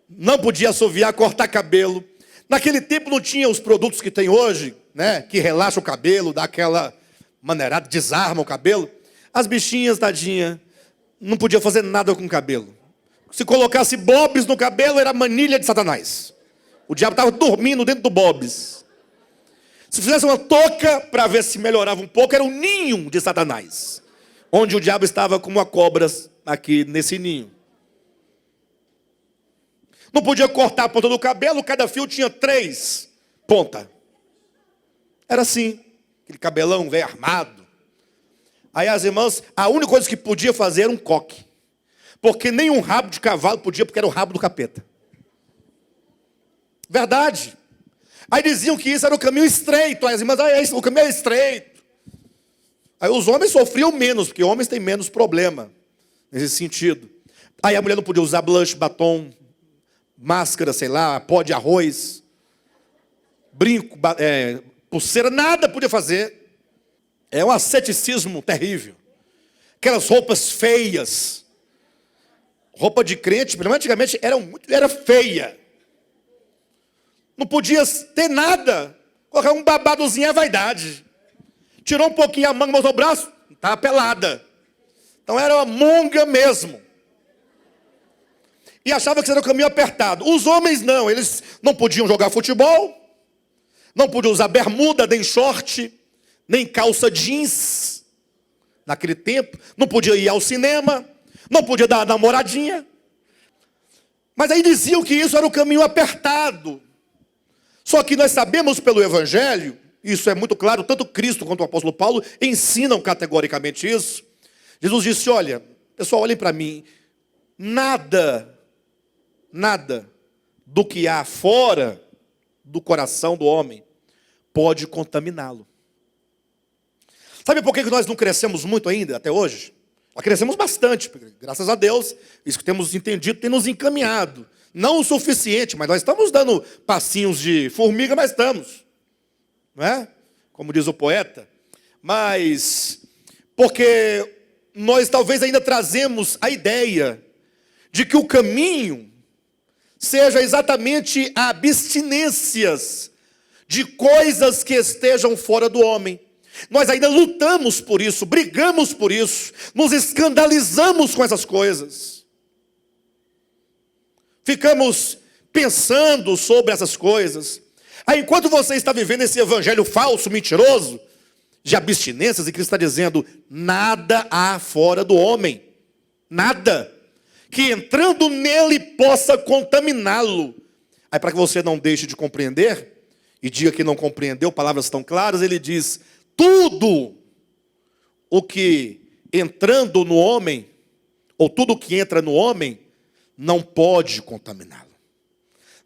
Não podia assoviar, cortar cabelo. Naquele tempo não tinha os produtos que tem hoje, né? Que relaxa o cabelo, dá aquela maneirada, desarma o cabelo. As bichinhas, tadinha, não podia fazer nada com o cabelo. Se colocasse bobs no cabelo, era manilha de Satanás. O diabo estava dormindo dentro do bobs. Se fizesse uma touca para ver se melhorava um pouco, era um ninho de Satanás. Onde o diabo estava como uma cobra aqui nesse ninho. Não podia cortar a ponta do cabelo, cada fio tinha 3 pontas. Era assim, aquele cabelão velho armado. Aí as irmãs, a única coisa que podia fazer era um coque. Porque nem um rabo de cavalo podia, porque era o rabo do capeta. Verdade. Aí diziam que isso era o caminho estreito. Aí as irmãs, o caminho é estreito. Aí os homens sofriam menos, porque homens têm menos problema nesse sentido. Aí a mulher não podia usar blush, batom, máscara, sei lá, pó de arroz, brinco, pulseira, nada podia fazer. É um asceticismo terrível. Aquelas roupas feias. Roupa de crente, pelo menos antigamente, era feia. Não podia ter nada. Colocar um babadozinho é vaidade. Tirou um pouquinho a manga, mostrou o braço, estava pelada. Então era uma monga mesmo. E achava que era o caminho apertado. Os homens não, eles não podiam jogar futebol, não podiam usar bermuda, nem short, nem calça jeans, naquele tempo. Não podia ir ao cinema, não podia dar namoradinha. Mas aí diziam que isso era o caminho apertado. Só que nós sabemos pelo Evangelho, isso é muito claro, tanto Cristo quanto o apóstolo Paulo ensinam categoricamente isso. Jesus disse, olha, pessoal, olhem para mim, nada do que há fora do coração do homem pode contaminá-lo. Sabe por que nós não crescemos muito ainda, até hoje? Nós crescemos bastante, graças a Deus, isso que temos entendido tem nos encaminhado. Não o suficiente, mas nós estamos dando passinhos de formiga, mas estamos. Não é? Como diz o poeta. Mas, porque nós talvez ainda trazemos a ideia de que o caminho seja exatamente a abstinências de coisas que estejam fora do homem. Nós ainda lutamos por isso, brigamos por isso, nos escandalizamos com essas coisas. Ficamos pensando sobre essas coisas. Aí, enquanto você está vivendo esse evangelho falso, mentiroso, de abstinências, e Cristo está dizendo, nada há fora do homem, nada, que entrando nele possa contaminá-lo. Aí, para que você não deixe de compreender, e diga que não compreendeu, palavras tão claras, ele diz, tudo o que entrando no homem, ou tudo o que entra no homem, não pode contaminá-lo.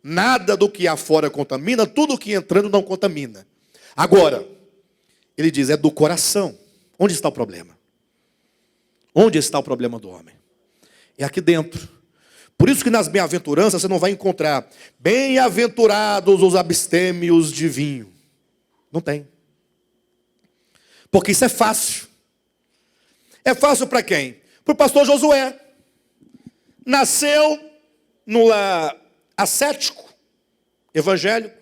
Nada do que há fora contamina, tudo o que entrando não contamina. Agora, ele diz, é do coração. Onde está o problema? Onde está o problema do homem? É aqui dentro. Por isso que nas bem-aventuranças você não vai encontrar bem-aventurados os abstêmios de vinho. Não tem. Porque isso é fácil. É fácil para quem? Para o pastor Josué. Nasceu no lar ascético, evangélico.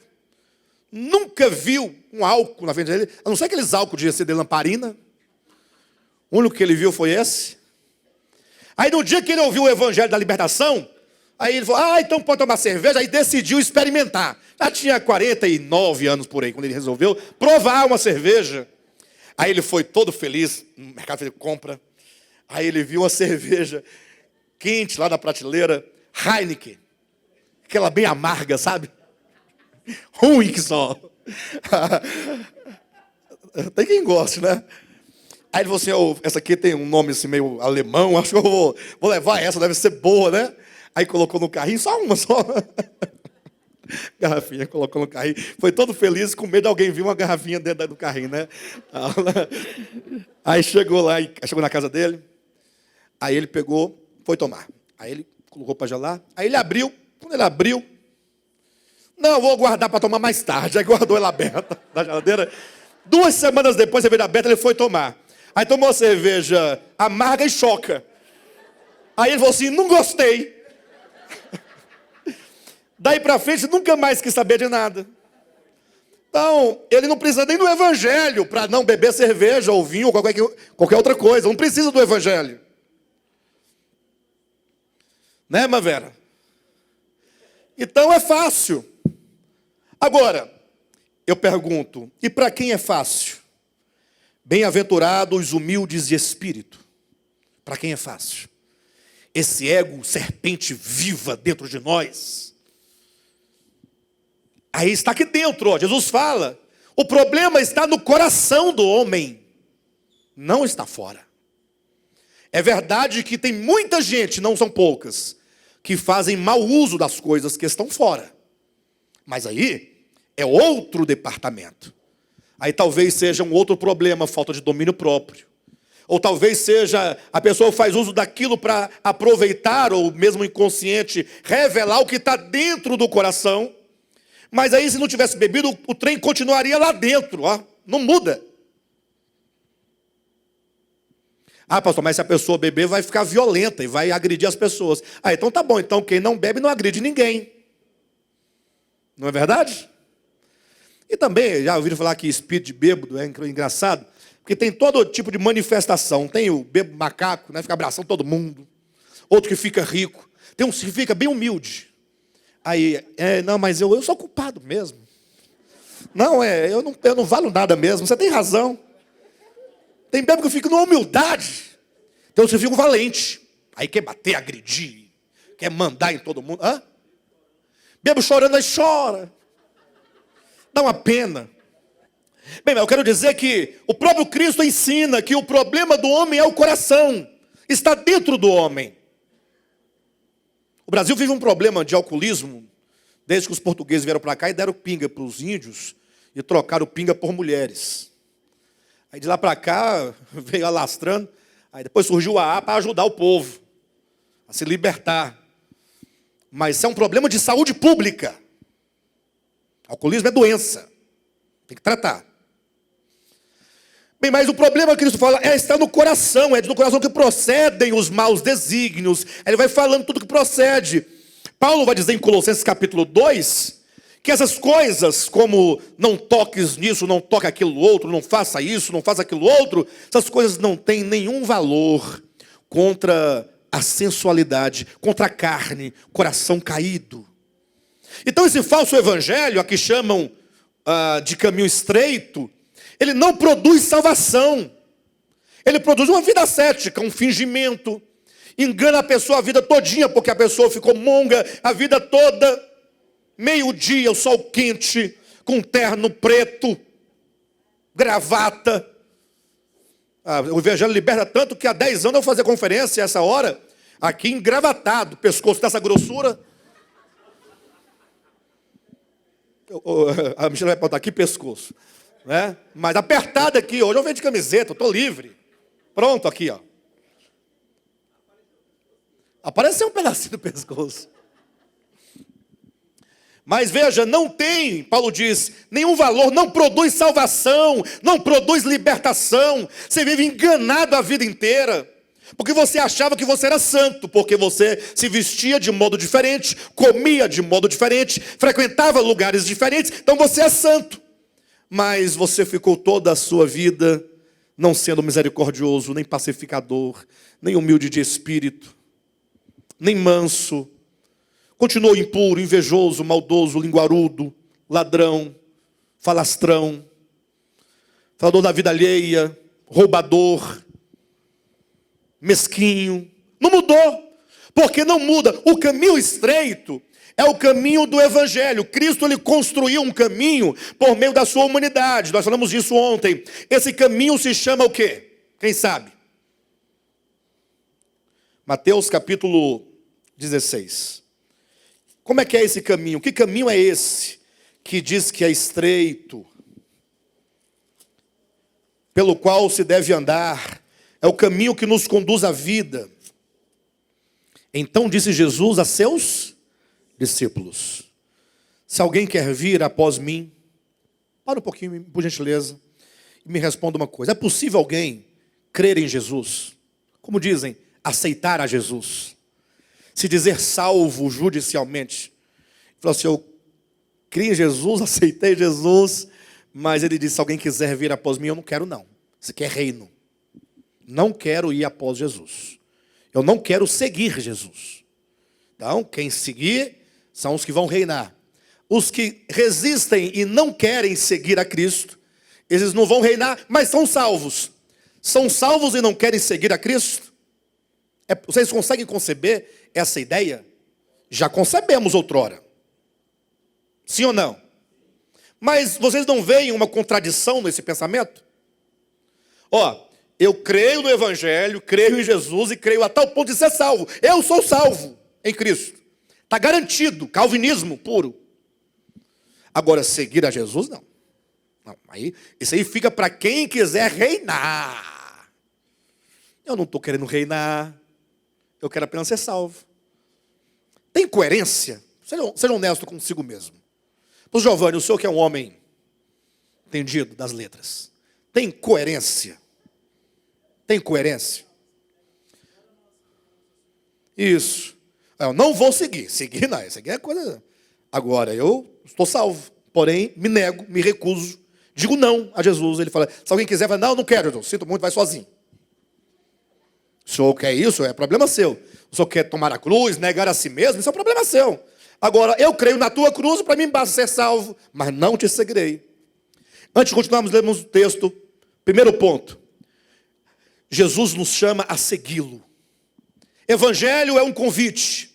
Nunca viu um álcool na frente dele. A não ser aqueles álcool de ser de lamparina. O único que ele viu foi esse. Aí no dia que ele ouviu o evangelho da libertação, aí ele falou, então pode tomar cerveja. Aí decidiu experimentar. Já tinha 49 anos por aí, quando ele resolveu provar uma cerveja. Aí ele foi todo feliz, no mercado de compra. Aí ele viu uma cerveja quente lá na prateleira, Heineken. Aquela bem amarga, sabe? Ruim que só. Tem quem goste, né? Aí ele falou assim, essa aqui tem um nome assim meio alemão, acho que eu vou levar essa, deve ser boa, né? Aí colocou no carrinho, só. Garrafinha, colocou no carrinho. Foi todo feliz, com medo de alguém vir uma garrafinha dentro do carrinho, né? Aí chegou lá, chegou na casa dele. Aí ele pegou, foi tomar. Aí ele colocou para gelar. Aí ele abriu. Quando ele abriu, não, vou guardar para tomar mais tarde. Aí guardou ela aberta na geladeira. 2 semanas depois, a cerveja aberta, ele foi tomar. Aí tomou a cerveja amarga e choca. Aí ele falou assim, não gostei. Daí para frente, nunca mais quis saber de nada. Então, ele não precisa nem do evangelho para não beber cerveja ou vinho ou qualquer outra coisa. Não precisa do evangelho. Né, Mavera? Então é fácil. Agora, eu pergunto, e para quem é fácil? Bem-aventurados os humildes de espírito. Para quem é fácil? Esse ego, serpente viva dentro de nós. Aí está aqui dentro, ó, Jesus fala. O problema está no coração do homem. Não está fora. É verdade que tem muita gente, não são poucas, que fazem mau uso das coisas que estão fora. Mas aí é outro departamento. Aí talvez seja um outro problema, falta de domínio próprio. Ou talvez seja, a pessoa faz uso daquilo para aproveitar, ou mesmo inconsciente, revelar o que está dentro do coração. Mas aí se não tivesse bebido, o trem continuaria lá dentro, ó, não muda. Pastor, mas se a pessoa beber, vai ficar violenta e vai agredir as pessoas. Então tá bom, então quem não bebe não agride ninguém. Não é verdade? E também, já ouviram falar que espírito de bêbado é engraçado? Porque tem todo tipo de manifestação. Tem o bêbado macaco, né, fica abraçando todo mundo. Outro que fica rico. Tem um que fica bem humilde. Aí, não, mas eu sou culpado mesmo. Não, eu não valo nada mesmo. Você tem razão. Tem bêbado que fica numa humildade. Tem outros que ficam valente. Aí quer bater, agredir, quer mandar em todo mundo. Hã? Bebo chorando, aí chora. Dá uma pena. Bem, mas eu quero dizer que o próprio Cristo ensina que o problema do homem é o coração. Está dentro do homem. O Brasil vive um problema de alcoolismo desde que os portugueses vieram para cá e deram pinga para os índios e trocaram pinga por mulheres. Aí de lá para cá veio alastrando. Aí depois surgiu a AA para ajudar o povo a se libertar. Mas isso é um problema de saúde pública. Alcoolismo é doença. Tem que tratar. Bem, mas o problema que Cristo fala está no coração. É do coração que procedem os maus desígnios. Ele vai falando tudo que procede. Paulo vai dizer em Colossenses capítulo 2, que essas coisas, como não toques nisso, não toque aquilo outro, não faça isso, não faça aquilo outro, essas coisas não têm nenhum valor contra a sensualidade, contra a carne, coração caído. Então esse falso evangelho, a que chamam de caminho estreito, ele não produz salvação. Ele produz uma vida ascética, um fingimento. Engana a pessoa a vida todinha, porque a pessoa ficou monga a vida toda. Meio-dia, o sol quente, com terno preto, gravata. O evangelho liberta tanto que há 10 anos eu fazia conferência essa hora, aqui engravatado, pescoço dessa grossura. A Michelle vai botar aqui pescoço, né? Mas apertado aqui, hoje eu venho de camiseta, eu estou livre. Pronto, aqui, ó. Apareceu um pedacinho do pescoço. Mas veja, não tem, Paulo diz, nenhum valor, não produz salvação, não produz libertação. Você vive enganado a vida inteira, porque você achava que você era santo, porque você se vestia de modo diferente, comia de modo diferente, frequentava lugares diferentes, então você é santo. Mas você ficou toda a sua vida não sendo misericordioso, nem pacificador, nem humilde de espírito, nem manso. Continuou impuro, invejoso, maldoso, linguarudo, ladrão, falastrão, falador da vida alheia, roubador, mesquinho. Não mudou, porque não muda. O caminho estreito é o caminho do evangelho. Cristo ele construiu um caminho por meio da sua humanidade. Nós falamos disso ontem. Esse caminho se chama o quê? Quem sabe? Mateus capítulo 16. Como é que é esse caminho? Que caminho é esse que diz que é estreito, pelo qual se deve andar? É o caminho que nos conduz à vida. Então disse Jesus a seus discípulos: se alguém quer vir após mim, para um pouquinho, por gentileza, e me responda uma coisa. É possível alguém crer em Jesus? Como dizem, aceitar a Jesus? Se dizer salvo judicialmente. Falou assim, eu criei em Jesus, aceitei Jesus, mas ele disse, se alguém quiser vir após mim, eu não quero não. Isso aqui é reino. Não quero ir após Jesus. Eu não quero seguir Jesus. Então, quem seguir são os que vão reinar. Os que resistem e não querem seguir a Cristo, eles não vão reinar, mas são salvos. São salvos e não querem seguir a Cristo? Vocês conseguem conceber essa ideia? Já concebemos outrora. Sim ou não? Mas vocês não veem uma contradição nesse pensamento? Eu creio no Evangelho, creio em Jesus e creio a tal ponto de ser salvo. Eu sou salvo em Cristo. Está garantido, calvinismo puro. Agora, seguir a Jesus, não. Isso aí fica para quem quiser reinar. Eu não estou querendo reinar. Eu quero apenas ser salvo. Tem coerência? Seja honesto consigo mesmo. Pois Giovanni, o senhor que é um homem entendido das letras, tem coerência? Tem coerência? Isso. Eu não vou seguir. Seguir não, isso aqui é coisa... Agora, eu estou salvo, porém me nego, me recuso, digo não a Jesus. Ele fala, se alguém quiser, fala, não, não quero, Jesus, sinto muito, vai sozinho. O senhor quer isso? É problema seu. O senhor quer tomar a cruz, negar a si mesmo? Isso é um problema seu. Agora, eu creio na tua cruz, para mim basta ser salvo, mas não te seguirei. Antes de continuarmos, lemos o texto. Primeiro ponto. Jesus nos chama a segui-lo. Evangelho é um convite.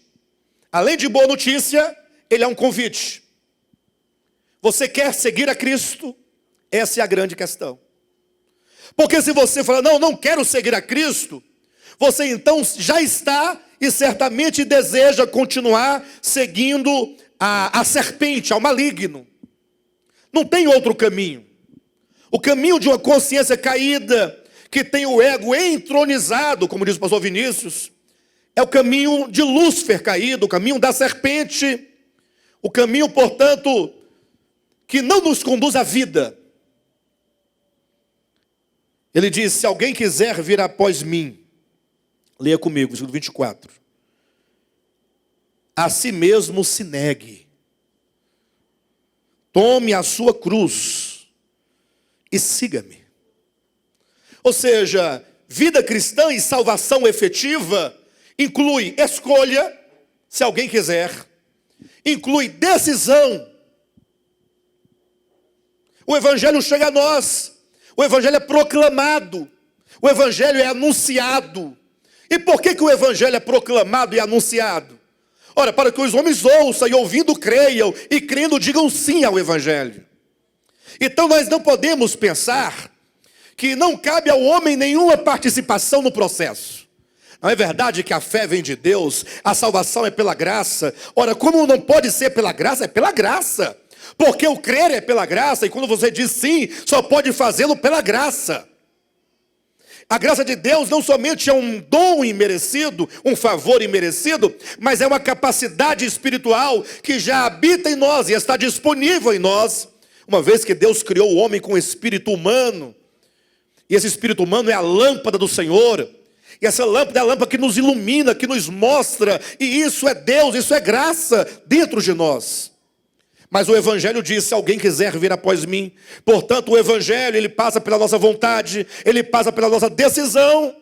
além de boa notícia, ele é um convite. Você quer seguir a Cristo? Essa é a grande questão. Porque se você falar, não quero seguir a Cristo, você então já está e certamente deseja continuar seguindo a serpente, ao maligno. Não tem outro caminho. O caminho de uma consciência caída, que tem o ego entronizado, como diz o pastor Vinícius, é o caminho de Lúcifer caído, o caminho da serpente, o caminho, portanto, que não nos conduz à vida. Ele diz, se alguém quiser vir após mim, leia comigo, versículo 24. A si mesmo se negue. Tome a sua cruz e siga-me. Ou seja, vida cristã e salvação efetiva inclui escolha, se alguém quiser, inclui decisão. O evangelho chega a nós, o evangelho é proclamado, o evangelho é anunciado. E por que o evangelho é proclamado e anunciado? Ora, para que os homens ouçam e ouvindo creiam, e crendo digam sim ao evangelho. Então nós não podemos pensar que não cabe ao homem nenhuma participação no processo. Não é verdade que a fé vem de Deus, a salvação é pela graça. Ora, como não pode ser pela graça? É pela graça. Porque o crer é pela graça, e quando você diz sim, só pode fazê-lo pela graça. A graça de Deus não somente é um dom imerecido, um favor imerecido, mas é uma capacidade espiritual que já habita em nós e está disponível em nós, uma vez que Deus criou o homem com espírito humano. E esse espírito humano é a lâmpada do Senhor. E essa lâmpada é a lâmpada que nos ilumina, que nos mostra. E isso é Deus, isso é graça dentro de nós. Mas o evangelho diz, se alguém quiser vir após mim. Portanto, o evangelho, ele passa pela nossa vontade, ele passa pela nossa decisão.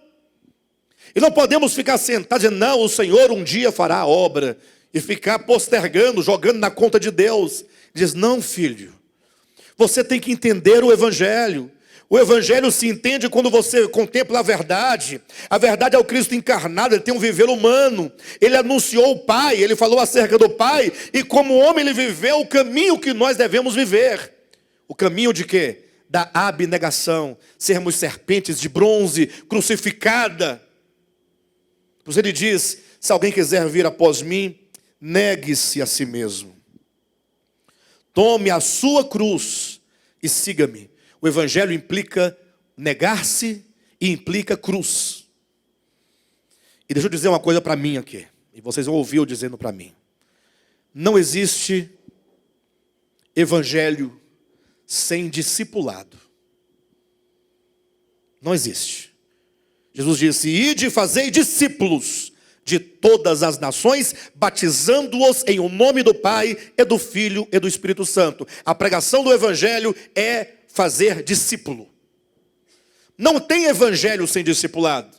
E não podemos ficar sentados dizendo, não, o Senhor um dia fará a obra. E ficar postergando, jogando na conta de Deus. Diz, não, filho, você tem que entender o evangelho. O evangelho se entende quando você contempla a verdade. A verdade é o Cristo encarnado, ele tem um viver humano. Ele anunciou o Pai, ele falou acerca do Pai. E como homem ele viveu o caminho que nós devemos viver. O caminho de quê? Da abnegação. Sermos serpentes de bronze, crucificada. Por isso ele diz, se alguém quiser vir após mim, negue-se a si mesmo. Tome a sua cruz e siga-me. O evangelho implica negar-se e implica cruz. E deixa eu dizer uma coisa para mim aqui. E vocês vão ouvir eu dizendo para mim. Não existe evangelho sem discipulado. Não existe. Jesus disse, ide e fazei discípulos de todas as nações, batizando-os em o nome do Pai, e do Filho e do Espírito Santo. A pregação do evangelho é fazer discípulo. Não tem evangelho sem discipulado.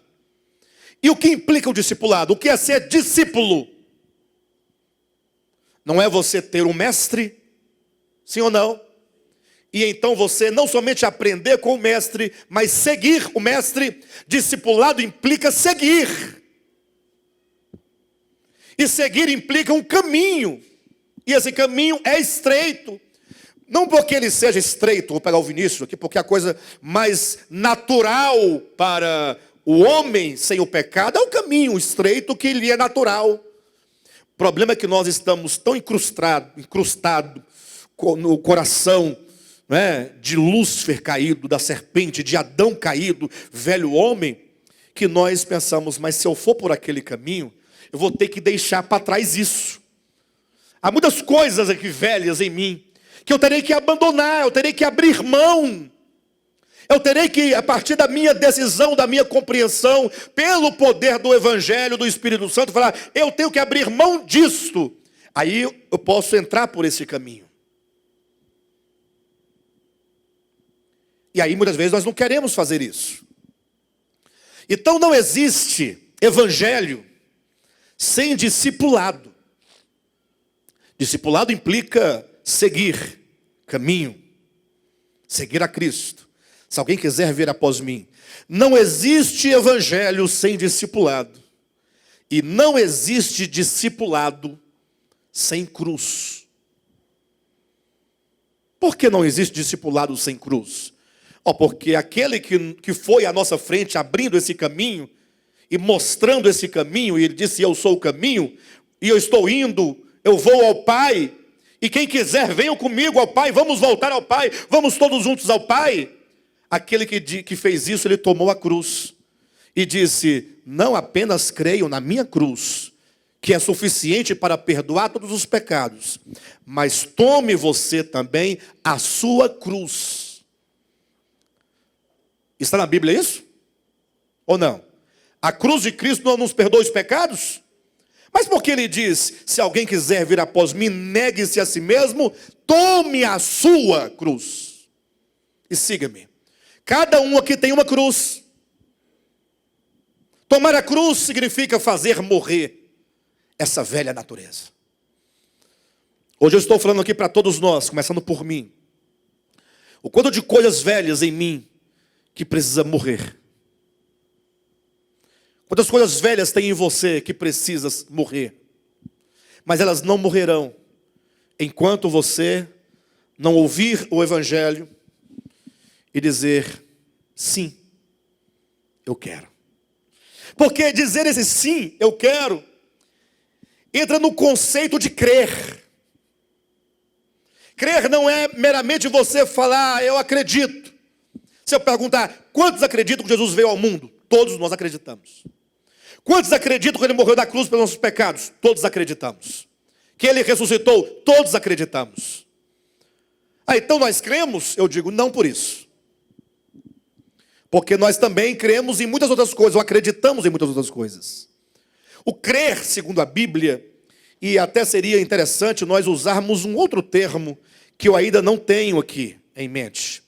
E o que implica o discipulado? O que é ser discípulo? Não é você ter um mestre, sim ou não? E então você não somente aprender com o mestre, mas seguir o mestre. Discipulado implica seguir. E seguir implica um caminho. E esse caminho é estreito. Não porque ele seja estreito, vou pegar o Vinícius aqui, porque a coisa mais natural para o homem sem o pecado é o caminho estreito que lhe é natural. O problema é que nós estamos tão incrustados no coração, né, de Lúcifer caído, da serpente, de Adão caído, velho homem, que nós pensamos, mas se eu for por aquele caminho, eu vou ter que deixar para trás isso. Há muitas coisas aqui velhas em mim, que eu terei que abandonar, eu terei que abrir mão. Eu terei que, a partir da minha decisão, da minha compreensão, pelo poder do Evangelho, do Espírito Santo, falar, eu tenho que abrir mão disto. Aí eu posso entrar por esse caminho. E aí muitas vezes nós não queremos fazer isso. Então não existe evangelho sem discipulado. Discipulado implica seguir caminho, seguir a Cristo. Se alguém quiser vir após mim, não existe evangelho sem discipulado. E não existe discipulado sem cruz. Por que não existe discipulado sem cruz? Porque aquele que foi à nossa frente abrindo esse caminho e mostrando esse caminho, e ele disse: eu sou o caminho, e eu estou indo, eu vou ao Pai, e quem quiser venham comigo ao Pai, vamos voltar ao Pai, vamos todos juntos ao Pai. Aquele que fez isso, ele tomou a cruz e disse: não apenas creiam na minha cruz, que é suficiente para perdoar todos os pecados, mas tome você também a sua cruz. Está na Bíblia isso? Ou não? A cruz de Cristo não nos perdoa os pecados? Mas por que ele diz: se alguém quiser vir após mim, negue-se a si mesmo, tome a sua cruz e siga-me. Cada um aqui tem uma cruz. Tomar a cruz significa fazer morrer essa velha natureza. Hoje eu estou falando aqui para todos nós, começando por mim. O quanto de coisas velhas em mim que precisa morrer. Quantas coisas velhas tem em você que precisa morrer. Mas elas não morrerão enquanto você não ouvir o Evangelho e dizer: sim, eu quero. Porque dizer esse sim, eu quero, entra no conceito de crer. Crer não é meramente você falar: eu acredito. Se eu perguntar: quantos acreditam que Jesus veio ao mundo? Todos nós acreditamos. Quantos acreditam que ele morreu da cruz pelos nossos pecados? Todos acreditamos. Que ele ressuscitou? Todos acreditamos. Então nós cremos? Eu digo, não por isso. Porque nós também cremos em muitas outras coisas, ou acreditamos em muitas outras coisas. O crer, segundo a Bíblia, e até seria interessante nós usarmos um outro termo que eu ainda não tenho aqui em mente,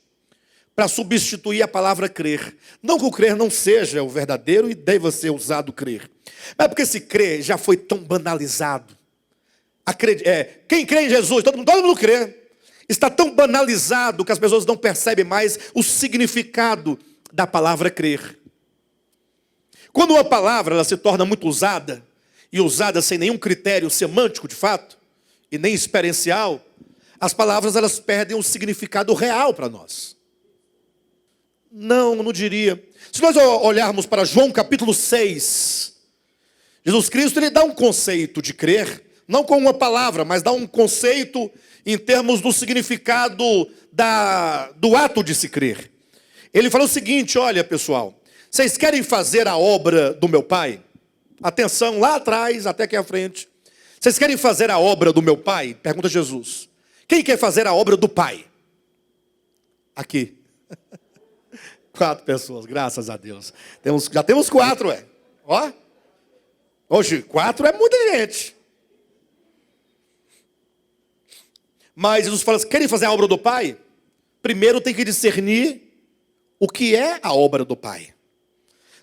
para substituir a palavra crer. Não que o crer não seja o verdadeiro e deva ser usado crer. Mas porque esse crer já foi tão banalizado. Quem crê em Jesus, todo mundo crê. Está tão banalizado que as pessoas não percebem mais o significado da palavra crer. Quando uma palavra ela se torna muito usada, e usada sem nenhum critério semântico de fato, e nem experiencial, as palavras elas perdem o significado real para nós. Não diria. Se nós olharmos para João capítulo 6, Jesus Cristo ele dá um conceito de crer, não com uma palavra, mas dá um conceito em termos do significado do ato de se crer. Ele fala o seguinte: olha pessoal, vocês querem fazer a obra do meu Pai? Atenção, lá atrás, até aqui à frente. Vocês querem fazer a obra do meu Pai? Pergunta Jesus. Quem quer fazer a obra do Pai? Aqui. 4 pessoas, graças a Deus. Já temos 4, Ó. Hoje, 4 é muita gente. Mas Jesus fala assim: querem fazer a obra do Pai? Primeiro tem que discernir o que é a obra do Pai.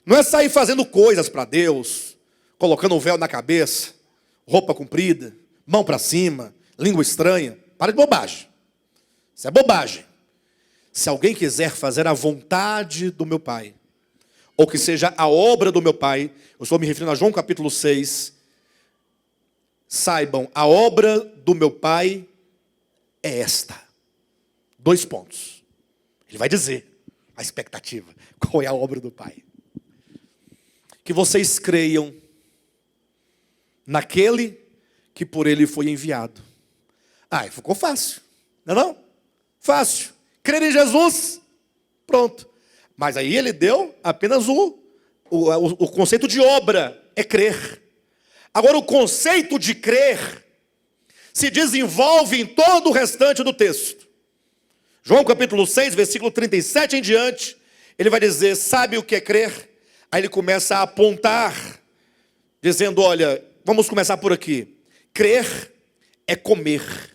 Não é sair fazendo coisas para Deus, colocando um véu na cabeça, roupa comprida, mão para cima, língua estranha. Para de bobagem. Isso é bobagem. Se alguém quiser fazer a vontade do meu Pai, ou que seja a obra do meu Pai, eu estou me referindo a João capítulo 6, saibam, a obra do meu Pai é esta. 2 pontos. Ele vai dizer a expectativa. Qual é a obra do Pai? Que vocês creiam naquele que por ele foi enviado. Ficou fácil. Não é não? Fácil. Crer em Jesus, pronto. Mas aí ele deu apenas o conceito de obra, é crer. Agora o conceito de crer se desenvolve em todo o restante do texto. João capítulo 6, versículo 37 em diante, ele vai dizer: sabe o que é crer? Aí ele começa a apontar, dizendo: olha, vamos começar por aqui. Crer é comer.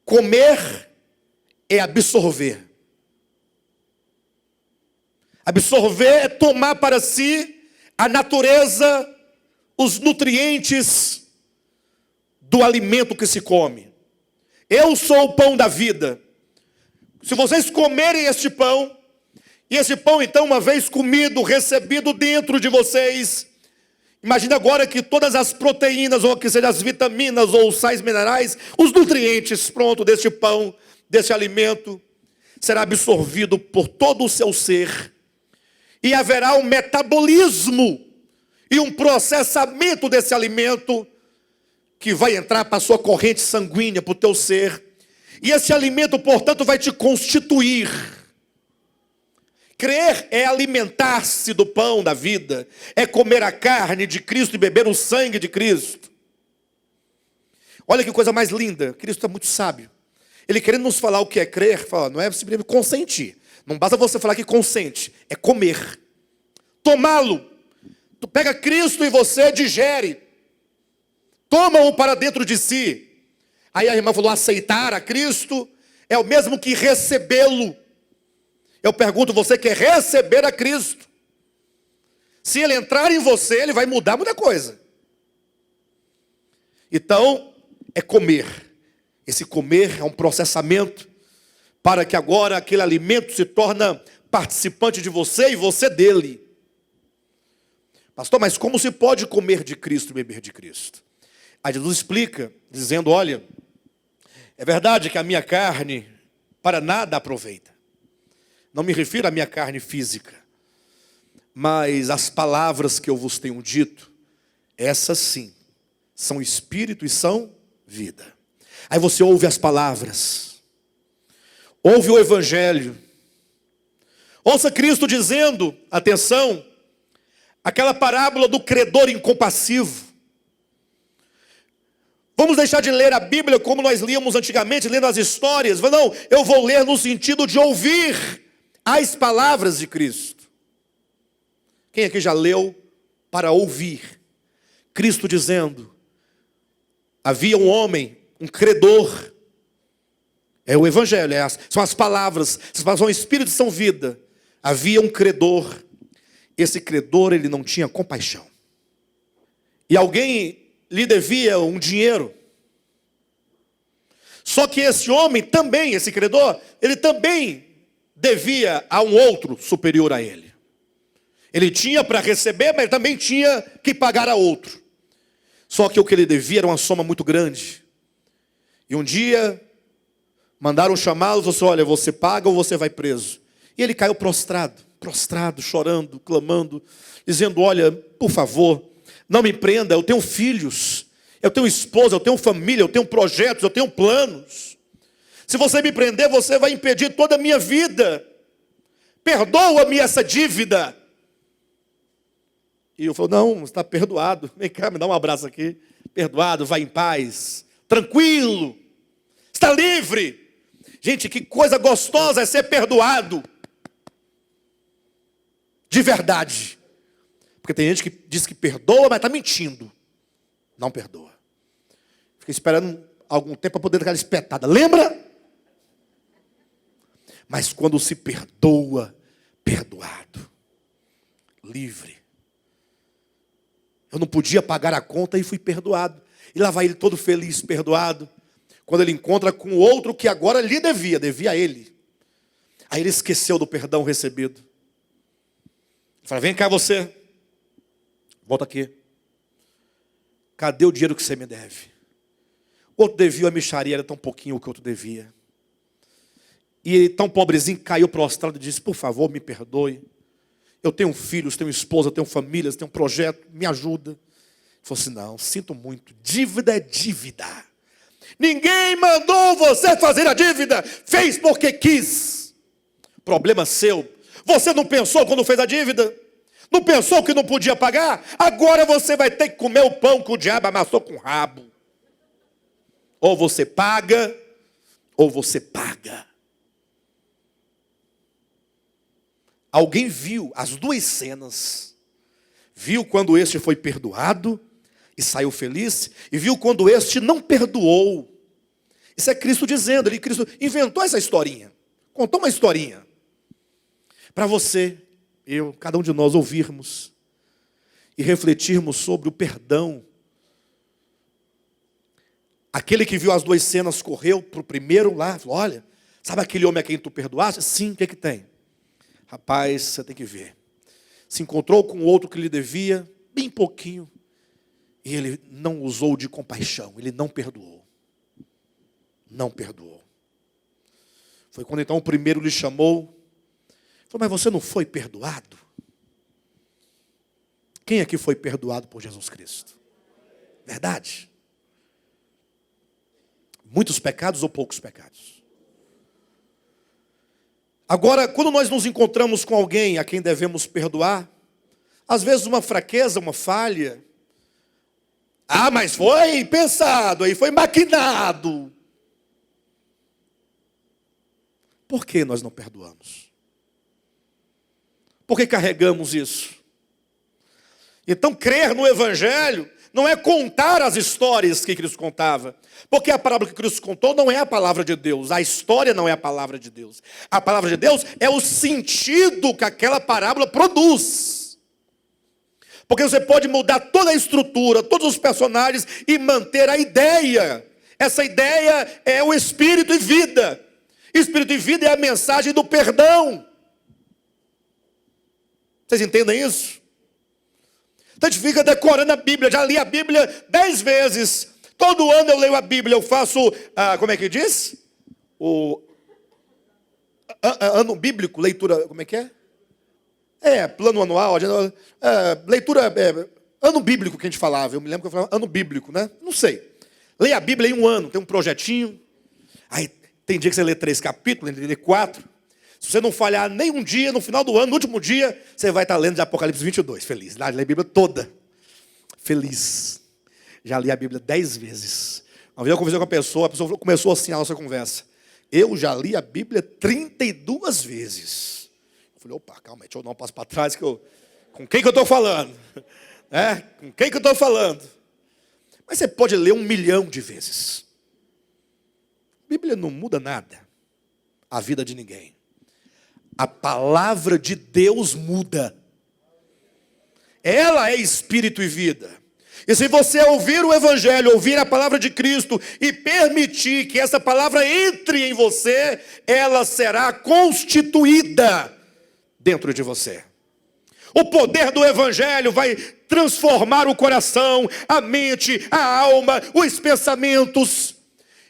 Comer é absorver. Absorver é tomar para si a natureza, os nutrientes do alimento que se come. Eu sou o pão da vida. Se vocês comerem este pão, e esse pão então uma vez comido, recebido dentro de vocês, Imagina agora que todas as proteínas, ou que sejam as vitaminas, ou os sais minerais, os nutrientes, pronto, deste pão, deste alimento, será absorvido por todo o seu ser. E haverá um metabolismo e um processamento desse alimento que vai entrar para a sua corrente sanguínea, para o teu ser. E esse alimento, portanto, vai te constituir. Crer é alimentar-se do pão da vida, é comer a carne de Cristo e beber o sangue de Cristo. Olha que coisa mais linda, Cristo é muito sábio. Ele querendo nos falar o que é crer, fala, não é simplesmente consentir. Não basta você falar que consente, é comer. Tomá-lo. Tu pega Cristo e você digere. Toma-o para dentro de si. Aí a irmã falou, aceitar a Cristo é o mesmo que recebê-lo. Eu pergunto, você quer receber a Cristo? Se ele entrar em você, ele vai mudar muita coisa. Então, é comer. Esse comer é um processamento para que agora aquele alimento se torne participante de você e você dele. Pastor, mas como se pode comer de Cristo e beber de Cristo? Aí Jesus explica, dizendo, olha, é verdade que a minha carne para nada aproveita. Não me refiro à minha carne física, mas as palavras que eu vos tenho dito, essas sim, são espírito e são vida. Aí você ouve as palavras, ouve o evangelho, ouça Cristo dizendo, atenção, aquela parábola do credor incompassivo. Vamos deixar de ler a Bíblia como nós líamos antigamente, lendo as histórias. Não, eu vou ler no sentido de ouvir as palavras de Cristo. Quem aqui já leu para ouvir? Cristo dizendo, havia um homem, um credor. É o evangelho, são as palavras são espírito e são vida. Havia um credor. Esse credor, ele não tinha compaixão. E alguém lhe devia um dinheiro. Só que esse homem também, esse credor, ele também devia a um outro superior a ele. Ele tinha para receber, mas também tinha que pagar a outro. Só que o que ele devia era uma soma muito grande. E um dia, mandaram chamá-lo e falou assim, olha, você paga ou você vai preso. E ele caiu prostrado, chorando, clamando, dizendo, olha, por favor, não me prenda, eu tenho filhos, eu tenho esposa, eu tenho família, eu tenho projetos, eu tenho planos. Se você me prender, você vai impedir toda a minha vida. Perdoa-me essa dívida. E eu falei, não, você está perdoado. Vem cá, me dá um abraço aqui. Perdoado, vai em paz. Tranquilo. Está livre. Gente, que coisa gostosa é ser perdoado. De verdade. Porque tem gente que diz que perdoa, mas está mentindo. Não perdoa. Fica esperando algum tempo para poder dar aquela espetada. Lembra? Mas quando se perdoa, perdoado, livre. Eu não podia pagar a conta e fui perdoado. E lá vai ele todo feliz, perdoado. Quando ele encontra com o outro que agora lhe devia a ele. Aí ele esqueceu do perdão recebido. Ele fala, vem cá você, volta aqui. Cadê o dinheiro que você me deve? O outro devia a mixaria, era tão pouquinho o que o outro devia. E ele, tão pobrezinho, caiu prostrado e disse, por favor, me perdoe. Eu tenho filhos, tenho esposa, tenho famílias, tenho um projeto, me ajuda. Ele falou assim, não, sinto muito, dívida é dívida. Ninguém mandou você fazer a dívida, fez porque quis. Problema seu. Você não pensou quando fez a dívida? Não pensou que não podia pagar? Agora você vai ter que comer o pão que o diabo amassou com o rabo. Ou você paga, ou você paga. Alguém viu as duas cenas. Viu quando este foi perdoado e saiu feliz, e viu quando este não perdoou. Isso é Cristo dizendo, Cristo inventou essa historinha. Contou uma historinha. Para você, eu, cada um de nós ouvirmos e refletirmos sobre o perdão. Aquele que viu as duas cenas correu para o primeiro lá, falou, olha, sabe aquele homem a quem tu perdoaste? Sim, o que tem? Rapaz, você tem que ver. Se encontrou com outro que lhe devia, bem pouquinho. E ele não usou de compaixão, ele não perdoou. Não perdoou. Foi quando então o primeiro lhe chamou. Falou, mas você não foi perdoado? Quem aqui foi perdoado por Jesus Cristo? Verdade? Muitos pecados ou poucos pecados? Agora, quando nós nos encontramos com alguém a quem devemos perdoar, às vezes uma fraqueza, uma falha. Ah, mas foi pensado, aí foi maquinado. Por que nós não perdoamos? Por que carregamos isso? Então, crer no Evangelho não é contar as histórias que Cristo contava. Porque a palavra que Cristo contou não é a palavra de Deus. A história não é a palavra de Deus. A palavra de Deus é o sentido que aquela parábola produz. Porque você pode mudar toda a estrutura, todos os personagens e manter a ideia. Essa ideia é o Espírito e vida. Espírito e vida é a mensagem do perdão. Vocês entendem isso? Então a gente fica decorando a Bíblia. Já li a Bíblia 10 vezes. Todo ano eu leio a Bíblia. Eu faço, como é que diz? O ano bíblico, leitura, como é que é? Plano anual, leitura, ano bíblico que a gente falava. Eu me lembro que eu falava ano bíblico, né? Não sei. Leia a Bíblia em um ano, tem um projetinho. Aí tem dia que você lê 3 capítulos, lê 4. Se você não falhar nem um dia, no final do ano, no último dia, você vai estar lendo de Apocalipse 22. Feliz. Lê a Bíblia toda. Feliz. Já li a Bíblia 10 vezes. Uma vez eu conversei com a pessoa começou assim a nossa conversa. Eu já li a Bíblia 32 vezes. Eu falei, opa, calma aí, deixa eu dar um passo para trás. Com quem que eu estou falando? Com quem que eu estou falando? Mas você pode ler 1 milhão de vezes. A Bíblia não muda nada. A vida de ninguém. A palavra de Deus muda. Ela é espírito e vida. E se você ouvir o Evangelho, ouvir a palavra de Cristo e permitir que essa palavra entre em você, ela será constituída dentro de você. O poder do Evangelho vai transformar o coração, a mente, a alma, os pensamentos.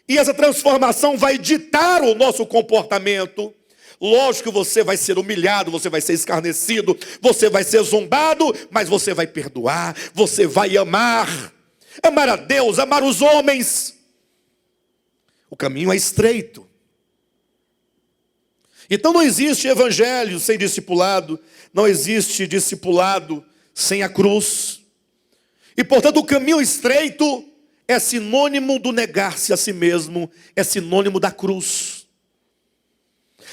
E essa transformação vai ditar o nosso comportamento. Lógico que você vai ser humilhado, você vai ser escarnecido, você vai ser zombado, mas você vai perdoar, você vai amar. Amar a Deus, amar os homens. O caminho é estreito. Então não existe evangelho sem discipulado, não existe discipulado sem a cruz. E portanto o caminho estreito é sinônimo do negar-se a si mesmo, é sinônimo da cruz.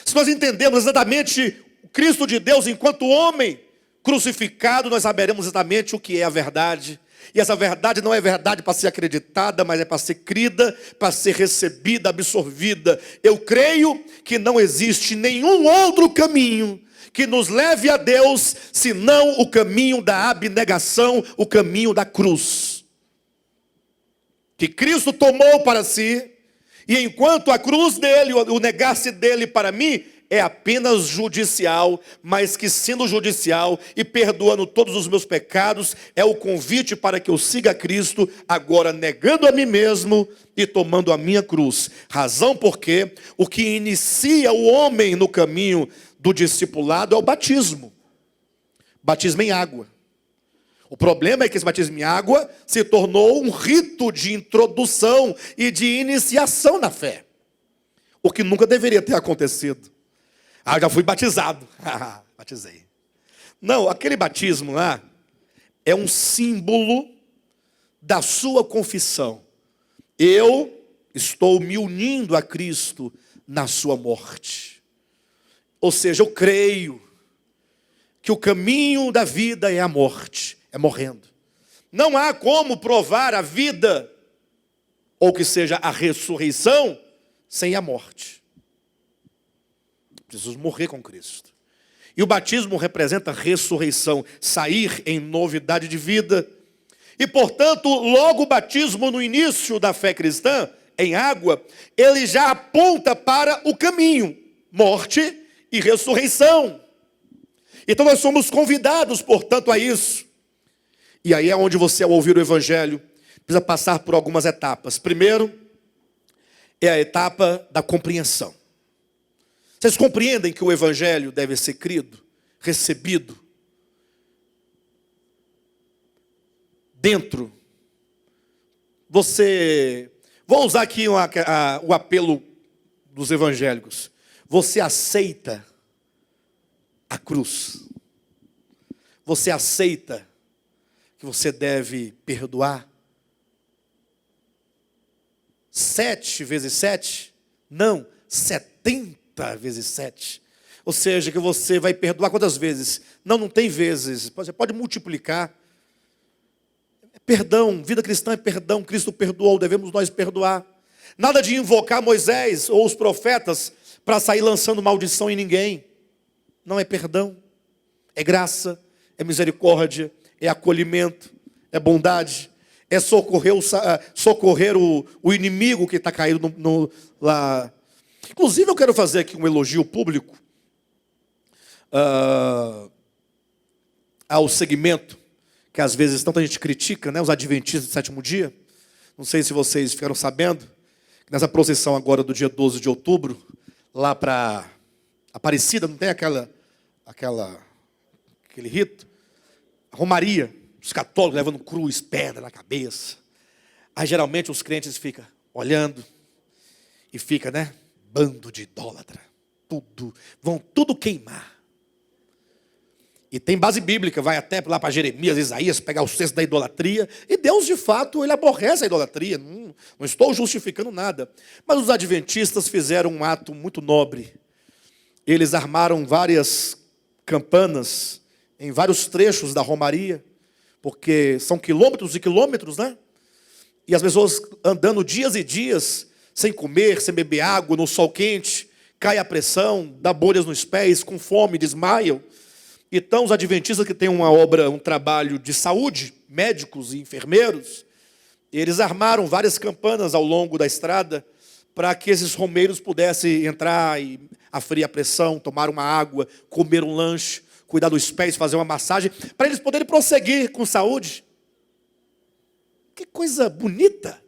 Se nós entendemos exatamente o Cristo de Deus enquanto homem crucificado, nós saberemos exatamente o que é a verdade. E essa verdade não é verdade para ser acreditada, mas é para ser crida, para ser recebida, absorvida. Eu creio que não existe nenhum outro caminho que nos leve a Deus, senão o caminho da abnegação, o caminho da cruz. Que Cristo tomou para si. E enquanto a cruz dele, o negar-se dele para mim, é apenas judicial, mas que sendo judicial e perdoando todos os meus pecados, é o convite para que eu siga Cristo, agora negando a mim mesmo e tomando a minha cruz. Razão porque o que inicia o homem no caminho do discipulado é o batismo. Batismo em água. O problema é que esse batismo em água se tornou um rito de introdução e de iniciação na fé. O que nunca deveria ter acontecido. Já fui batizado. Batizei. Não, aquele batismo lá é um símbolo da sua confissão. Eu estou me unindo a Cristo na sua morte. Ou seja, eu creio que o caminho da vida é a morte. É morrendo. Não há como provar a vida, ou que seja a ressurreição, sem a morte. Preciso morrer com Cristo. E o batismo representa ressurreição, sair em novidade de vida. E portanto, logo o batismo no início da fé cristã, em água, ele já aponta para o caminho, morte e ressurreição. Então nós somos convidados, portanto, a isso. E aí é onde você, ao ouvir o evangelho, precisa passar por algumas etapas. Primeiro, é a etapa da compreensão. Vocês compreendem que o evangelho deve ser crido, recebido, dentro? Vou usar aqui o apelo dos evangélicos. Você aceita a cruz? Você aceita que você deve perdoar? 7 vezes 7? Não, 70 vezes 7. Ou seja, que você vai perdoar quantas vezes? Não tem vezes. Você pode multiplicar. Perdão, vida cristã é perdão. Cristo perdoou, devemos nós perdoar. Nada de invocar Moisés ou os profetas para sair lançando maldição em ninguém. Não é perdão. É graça, é misericórdia, é acolhimento, é bondade. É socorrer o inimigo que está caído lá. Inclusive, eu quero fazer aqui um elogio público ao segmento, que às vezes tanta gente critica, né, os adventistas do sétimo dia. Não sei se vocês ficaram sabendo, que nessa procissão agora do dia 12 de outubro, lá para Aparecida, não tem aquele rito? A romaria. Os católicos levando cruz, pedra na cabeça. Aí geralmente os crentes ficam olhando e fica, né? Bando de idólatra. Vão tudo queimar. E tem base bíblica, vai até lá para Jeremias, Isaías, pegar o cesto da idolatria. E Deus, de fato, ele aborrece a idolatria. Não estou justificando nada. Mas os adventistas fizeram um ato muito nobre. Eles armaram várias campanas em vários trechos da romaria, porque são quilômetros e quilômetros, né? E as pessoas andando dias e dias, sem comer, sem beber água, no sol quente, cai a pressão, dá bolhas nos pés, com fome, desmaiam. Então os adventistas que têm um trabalho de saúde, médicos e enfermeiros, eles armaram várias campanas ao longo da estrada para que esses romeiros pudessem entrar e aferir a pressão, tomar uma água, comer um lanche, cuidar dos pés, fazer uma massagem, para eles poderem prosseguir com saúde. Que coisa bonita.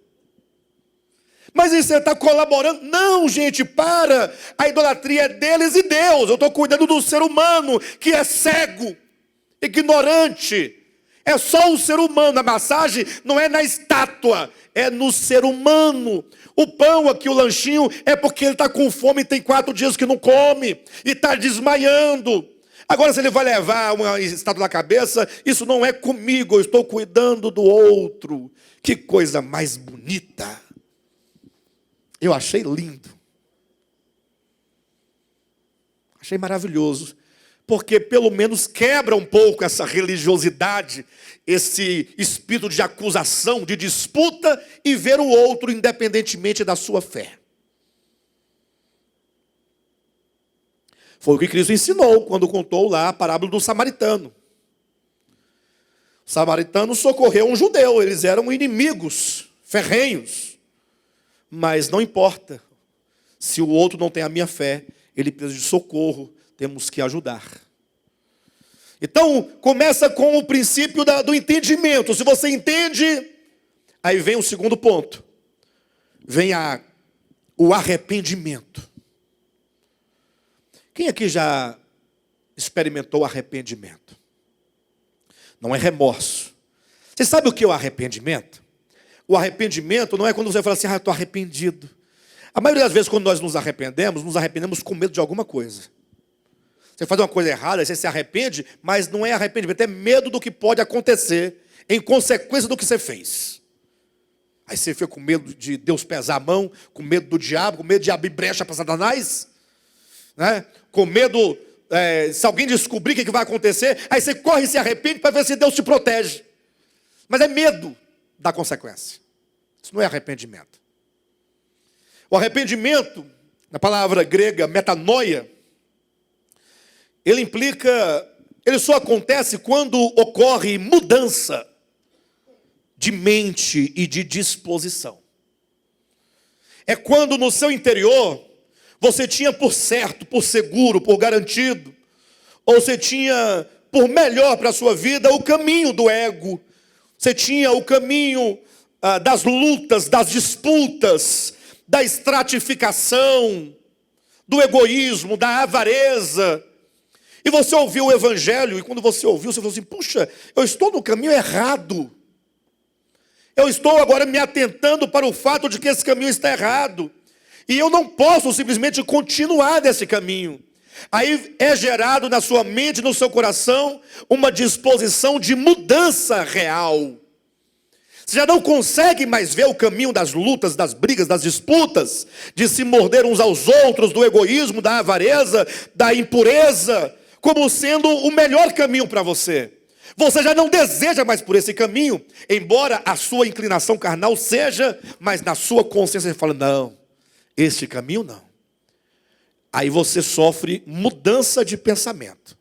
Mas isso você está colaborando? Não, gente, para. A idolatria é deles e Deus. Eu estou cuidando do ser humano que é cego, ignorante. É só o ser humano. A massagem não é na estátua, é no ser humano. O pão aqui, o lanchinho, é porque ele está com fome e tem 4 dias que não come e está desmaiando. Agora, se ele vai levar uma estátua na cabeça, isso não é comigo, eu estou cuidando do outro. Que coisa mais bonita. Eu achei lindo. Achei maravilhoso. Porque pelo menos quebra um pouco essa religiosidade, esse espírito de acusação, de disputa, e ver o outro independentemente da sua fé. Foi o que Cristo ensinou quando contou lá a parábola do samaritano. O samaritano socorreu um judeu, eles eram inimigos, ferrenhos. Mas não importa, se o outro não tem a minha fé, ele precisa de socorro, temos que ajudar. Então, começa com o princípio do entendimento. Se você entende, aí vem o segundo ponto. Vem o arrependimento. Quem aqui já experimentou arrependimento? Não é remorso. Você sabe o que é o arrependimento? O arrependimento não é quando você fala assim, eu estou arrependido. A maioria das vezes, quando nós nos arrependemos com medo de alguma coisa. Você faz uma coisa errada, aí você se arrepende, mas não é arrependimento, é medo do que pode acontecer em consequência do que você fez. Aí você fica com medo de Deus pesar a mão, com medo do diabo, com medo de abrir brecha para Satanás, né? Com medo, se alguém descobrir o que vai acontecer, aí você corre e se arrepende para ver se Deus te protege. Mas é medo da consequência. Isso não é arrependimento. O arrependimento, na palavra grega metanoia, ele só acontece quando ocorre mudança de mente e de disposição. É quando no seu interior você tinha por certo, por seguro, por garantido, ou você tinha por melhor para a sua vida o caminho do ego, Você tinha o caminho das lutas, das disputas, da estratificação, do egoísmo, da avareza. E você ouviu o evangelho, e quando você ouviu, você falou assim: puxa, eu estou no caminho errado. Eu estou agora me atentando para o fato de que esse caminho está errado. E eu não posso simplesmente continuar nesse caminho. Aí é gerado na sua mente, no seu coração, uma disposição de mudança real. Você já não consegue mais ver o caminho das lutas, das brigas, das disputas, de se morder uns aos outros, do egoísmo, da avareza, da impureza, como sendo o melhor caminho para você. Você já não deseja mais por esse caminho, embora a sua inclinação carnal seja, mas na sua consciência você fala: não, este caminho não. Aí você sofre mudança de pensamento.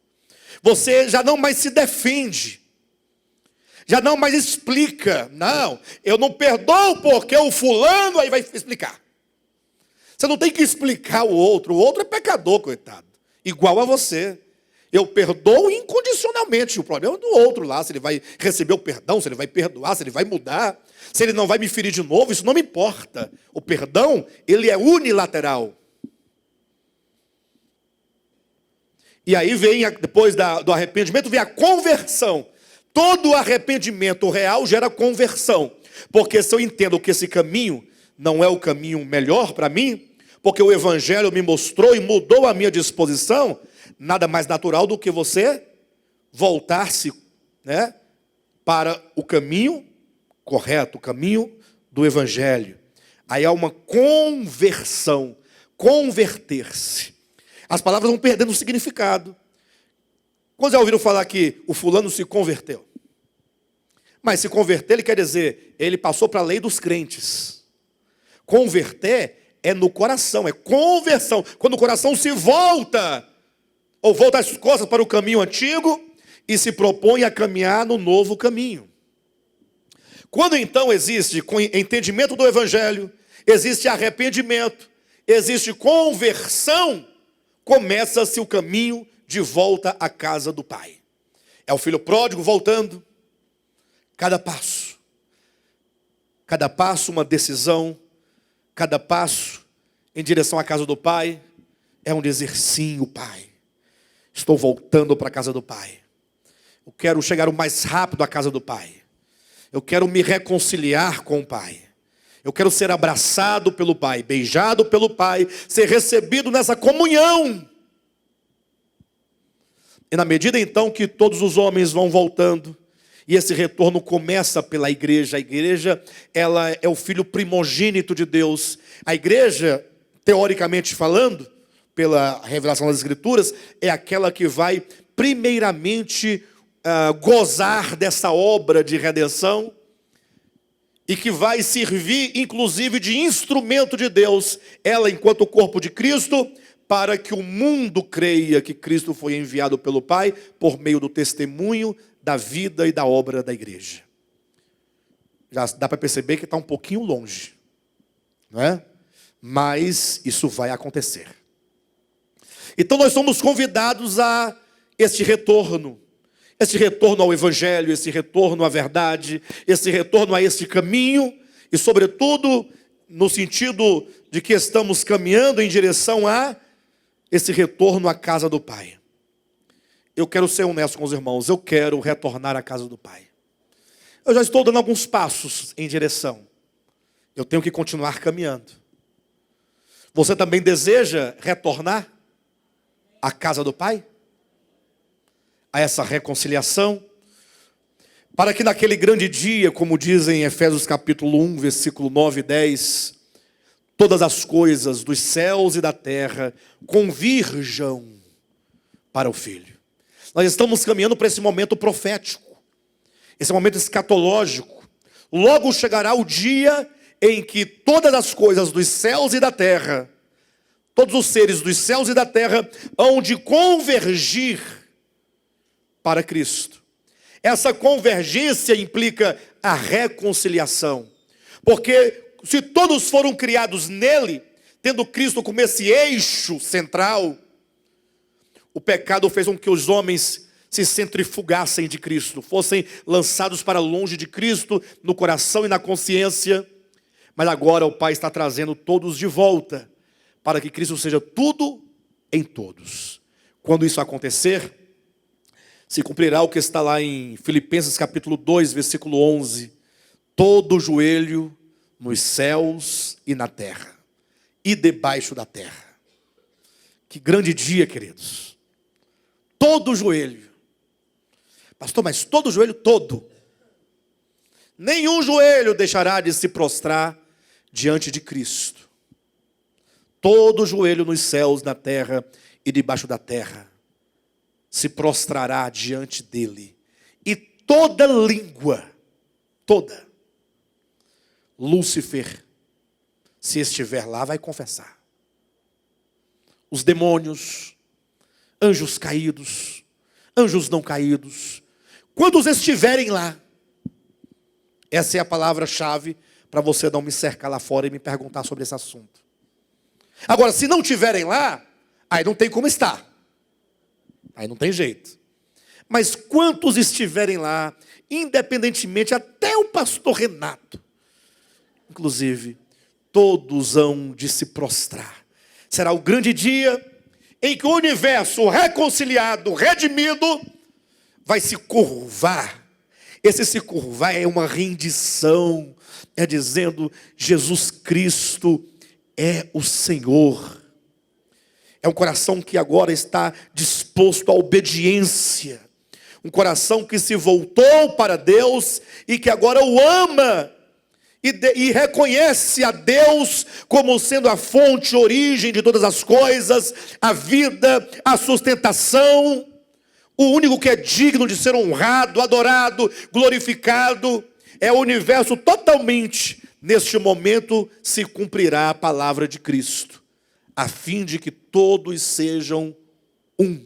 Você já não mais se defende. Já não mais explica. Não, eu não perdoo porque o fulano aí vai explicar. Você não tem que explicar o outro é pecador, coitado. Igual a você. Eu perdoo incondicionalmente. O problema é do outro lá, se ele vai receber o perdão, se ele vai perdoar, se ele vai mudar, se ele não vai me ferir de novo, isso não me importa. O perdão, ele é unilateral. E aí vem, depois do arrependimento, vem a conversão. Todo arrependimento real gera conversão. Porque se eu entendo que esse caminho não é o caminho melhor para mim, porque o evangelho me mostrou e mudou a minha disposição, nada mais natural do que você voltar-se, né, para o caminho correto, o caminho do evangelho. Aí há uma conversão, converter-se. As palavras vão perdendo o significado. Quando já ouviram falar que o fulano se converteu? Mas se converter, ele quer dizer, ele passou para a lei dos crentes. Converter é no coração, é conversão. Quando o coração se volta, ou volta as costas para o caminho antigo, e se propõe a caminhar no novo caminho. Quando então existe entendimento do evangelho, existe arrependimento, existe conversão, começa-se o caminho de volta à casa do Pai. É o filho pródigo voltando. Cada passo uma decisão, cada passo em direção à casa do Pai é um dizer: sim, o Pai, estou voltando para a casa do Pai. Eu quero chegar o mais rápido à casa do Pai. Eu quero me reconciliar com o Pai. Eu quero ser abraçado pelo Pai, beijado pelo Pai, ser recebido nessa comunhão. E na medida então que todos os homens vão voltando, e esse retorno começa pela igreja. A igreja, ela é o filho primogênito de Deus. A igreja, teoricamente falando, pela revelação das Escrituras, é aquela que vai primeiramente gozar dessa obra de redenção, e que vai servir, inclusive, de instrumento de Deus, ela enquanto corpo de Cristo, para que o mundo creia que Cristo foi enviado pelo Pai, por meio do testemunho da vida e da obra da igreja. Já dá para perceber que está um pouquinho longe, não é? Mas isso vai acontecer. Então nós somos convidados a este retorno ao evangelho, esse retorno à verdade, esse retorno a este caminho, e sobretudo no sentido de que estamos caminhando em direção a esse retorno à casa do Pai. Eu quero ser honesto com os irmãos, eu quero retornar à casa do Pai. Eu já estou dando alguns passos em direção. Eu tenho que continuar caminhando. Você também deseja retornar à casa do Pai? A essa reconciliação? Para que naquele grande dia, como dizem em Efésios capítulo 1, versículo 9 e 10, todas as coisas dos céus e da terra convirjam para o Filho. Nós estamos caminhando para esse momento profético, esse momento escatológico. Logo chegará o dia em que todas as coisas dos céus e da terra, todos os seres dos céus e da terra, hão de convergir para Cristo. Essa convergência implica a reconciliação. Porque se todos foram criados nele, tendo Cristo como esse eixo central, o pecado fez com que os homens se centrifugassem de Cristo, fossem lançados para longe de Cristo, no coração e na consciência. Mas agora o Pai está trazendo todos de volta, para que Cristo seja tudo em todos. Quando isso acontecer, se cumprirá o que está lá em Filipenses capítulo 2, versículo 11. Todo joelho nos céus e na terra, e debaixo da terra. Que grande dia, queridos. Todo joelho. Pastor, mas todo joelho? Todo. Nenhum joelho deixará de se prostrar diante de Cristo. Todo joelho nos céus, na terra e debaixo da terra se prostrará diante dele. E toda língua, toda, Lúcifer, se estiver lá, vai confessar. Os demônios, anjos caídos, anjos não caídos, quantos estiverem lá. Essa é a palavra-chave para você não me cercar lá fora e me perguntar sobre esse assunto. Agora, se não estiverem lá, aí não tem como estar. Aí não tem jeito. Mas quantos estiverem lá, independentemente, até o pastor Renato, inclusive, todos hão de se prostrar. Será o grande dia em que o universo reconciliado, redimido, vai se curvar. Esse se curvar é uma rendição, é dizendo, Jesus Cristo é o Senhor. É um coração que agora está disposto à obediência. Um coração que se voltou para Deus e que agora o ama. E reconhece a Deus como sendo a fonte, a origem de todas as coisas, a vida, a sustentação, o único que é digno de ser honrado, adorado, glorificado. É o universo totalmente, neste momento, se cumprirá a palavra de Cristo, a fim de que todos sejam um.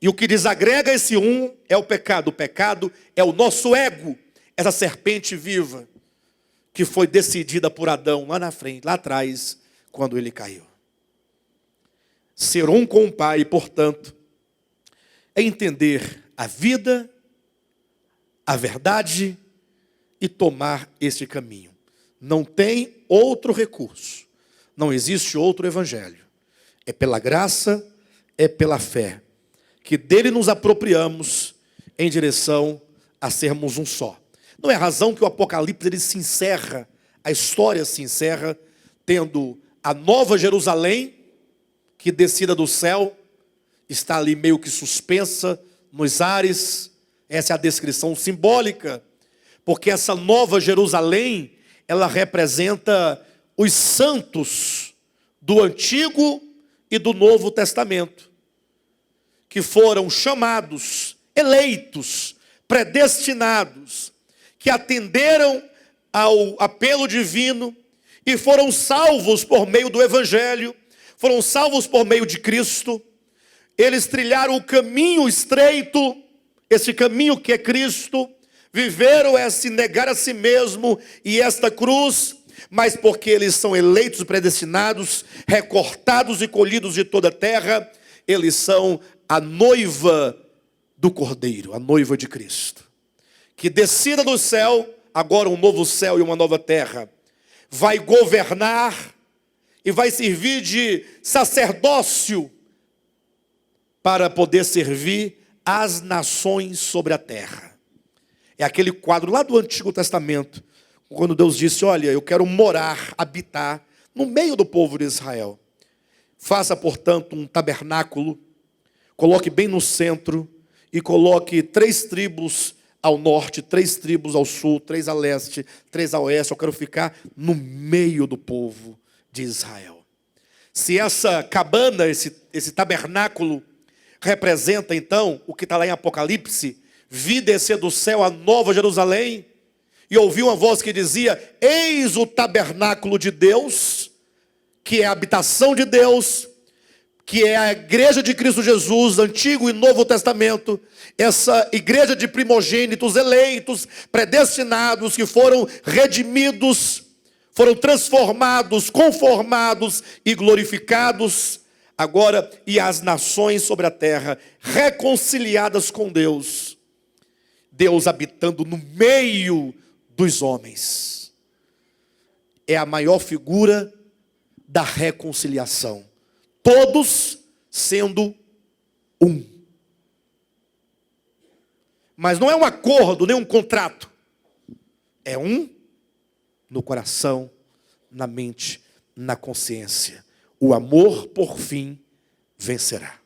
E o que desagrega esse um é o pecado. O pecado é o nosso ego, essa serpente viva, que foi decidida por Adão lá na frente, lá atrás, quando ele caiu. Ser um com o Pai, portanto, é entender a vida, a verdade e tomar este caminho. Não tem outro recurso, não existe outro evangelho. É pela graça, é pela fé, que dele nos apropriamos em direção a sermos um só. Não é razão que o Apocalipse ele se encerra, a história se encerra, tendo a nova Jerusalém, que descida do céu, está ali meio que suspensa nos ares. Essa é a descrição simbólica, porque essa nova Jerusalém, ela representa os santos do Antigo e do Novo Testamento, que foram chamados, eleitos, predestinados, que atenderam ao apelo divino e foram salvos por meio do Evangelho, foram salvos por meio de Cristo. Eles trilharam o caminho estreito, esse caminho que é Cristo, viveram esse negar a si mesmo e esta cruz, mas porque eles são eleitos, predestinados, recortados e colhidos de toda a terra, eles são a noiva do Cordeiro, a noiva de Cristo, que descida do céu, agora um novo céu e uma nova terra, vai governar e vai servir de sacerdócio para poder servir as nações sobre a terra. É aquele quadro lá do Antigo Testamento, quando Deus disse, olha, eu quero morar, habitar no meio do povo de Israel. Faça, portanto, um tabernáculo, coloque bem no centro e coloque 3 tribos ao norte, 3 tribos ao sul, 3 a leste, 3 a oeste. Eu quero ficar no meio do povo de Israel. Se essa cabana, esse tabernáculo, representa então o que está lá em Apocalipse, vi descer do céu a nova Jerusalém, e ouvi uma voz que dizia, eis o tabernáculo de Deus, que é a habitação de Deus, que é a igreja de Cristo Jesus, Antigo e Novo Testamento, essa igreja de primogênitos, eleitos, predestinados, que foram redimidos, foram transformados, conformados e glorificados. agora, e as nações sobre a terra, reconciliadas com Deus. Deus habitando no meio dos homens. É a maior figura da reconciliação. Todos sendo um. Mas não é um acordo, nem um contrato. É um no coração, na mente, na consciência. O amor, por fim, vencerá.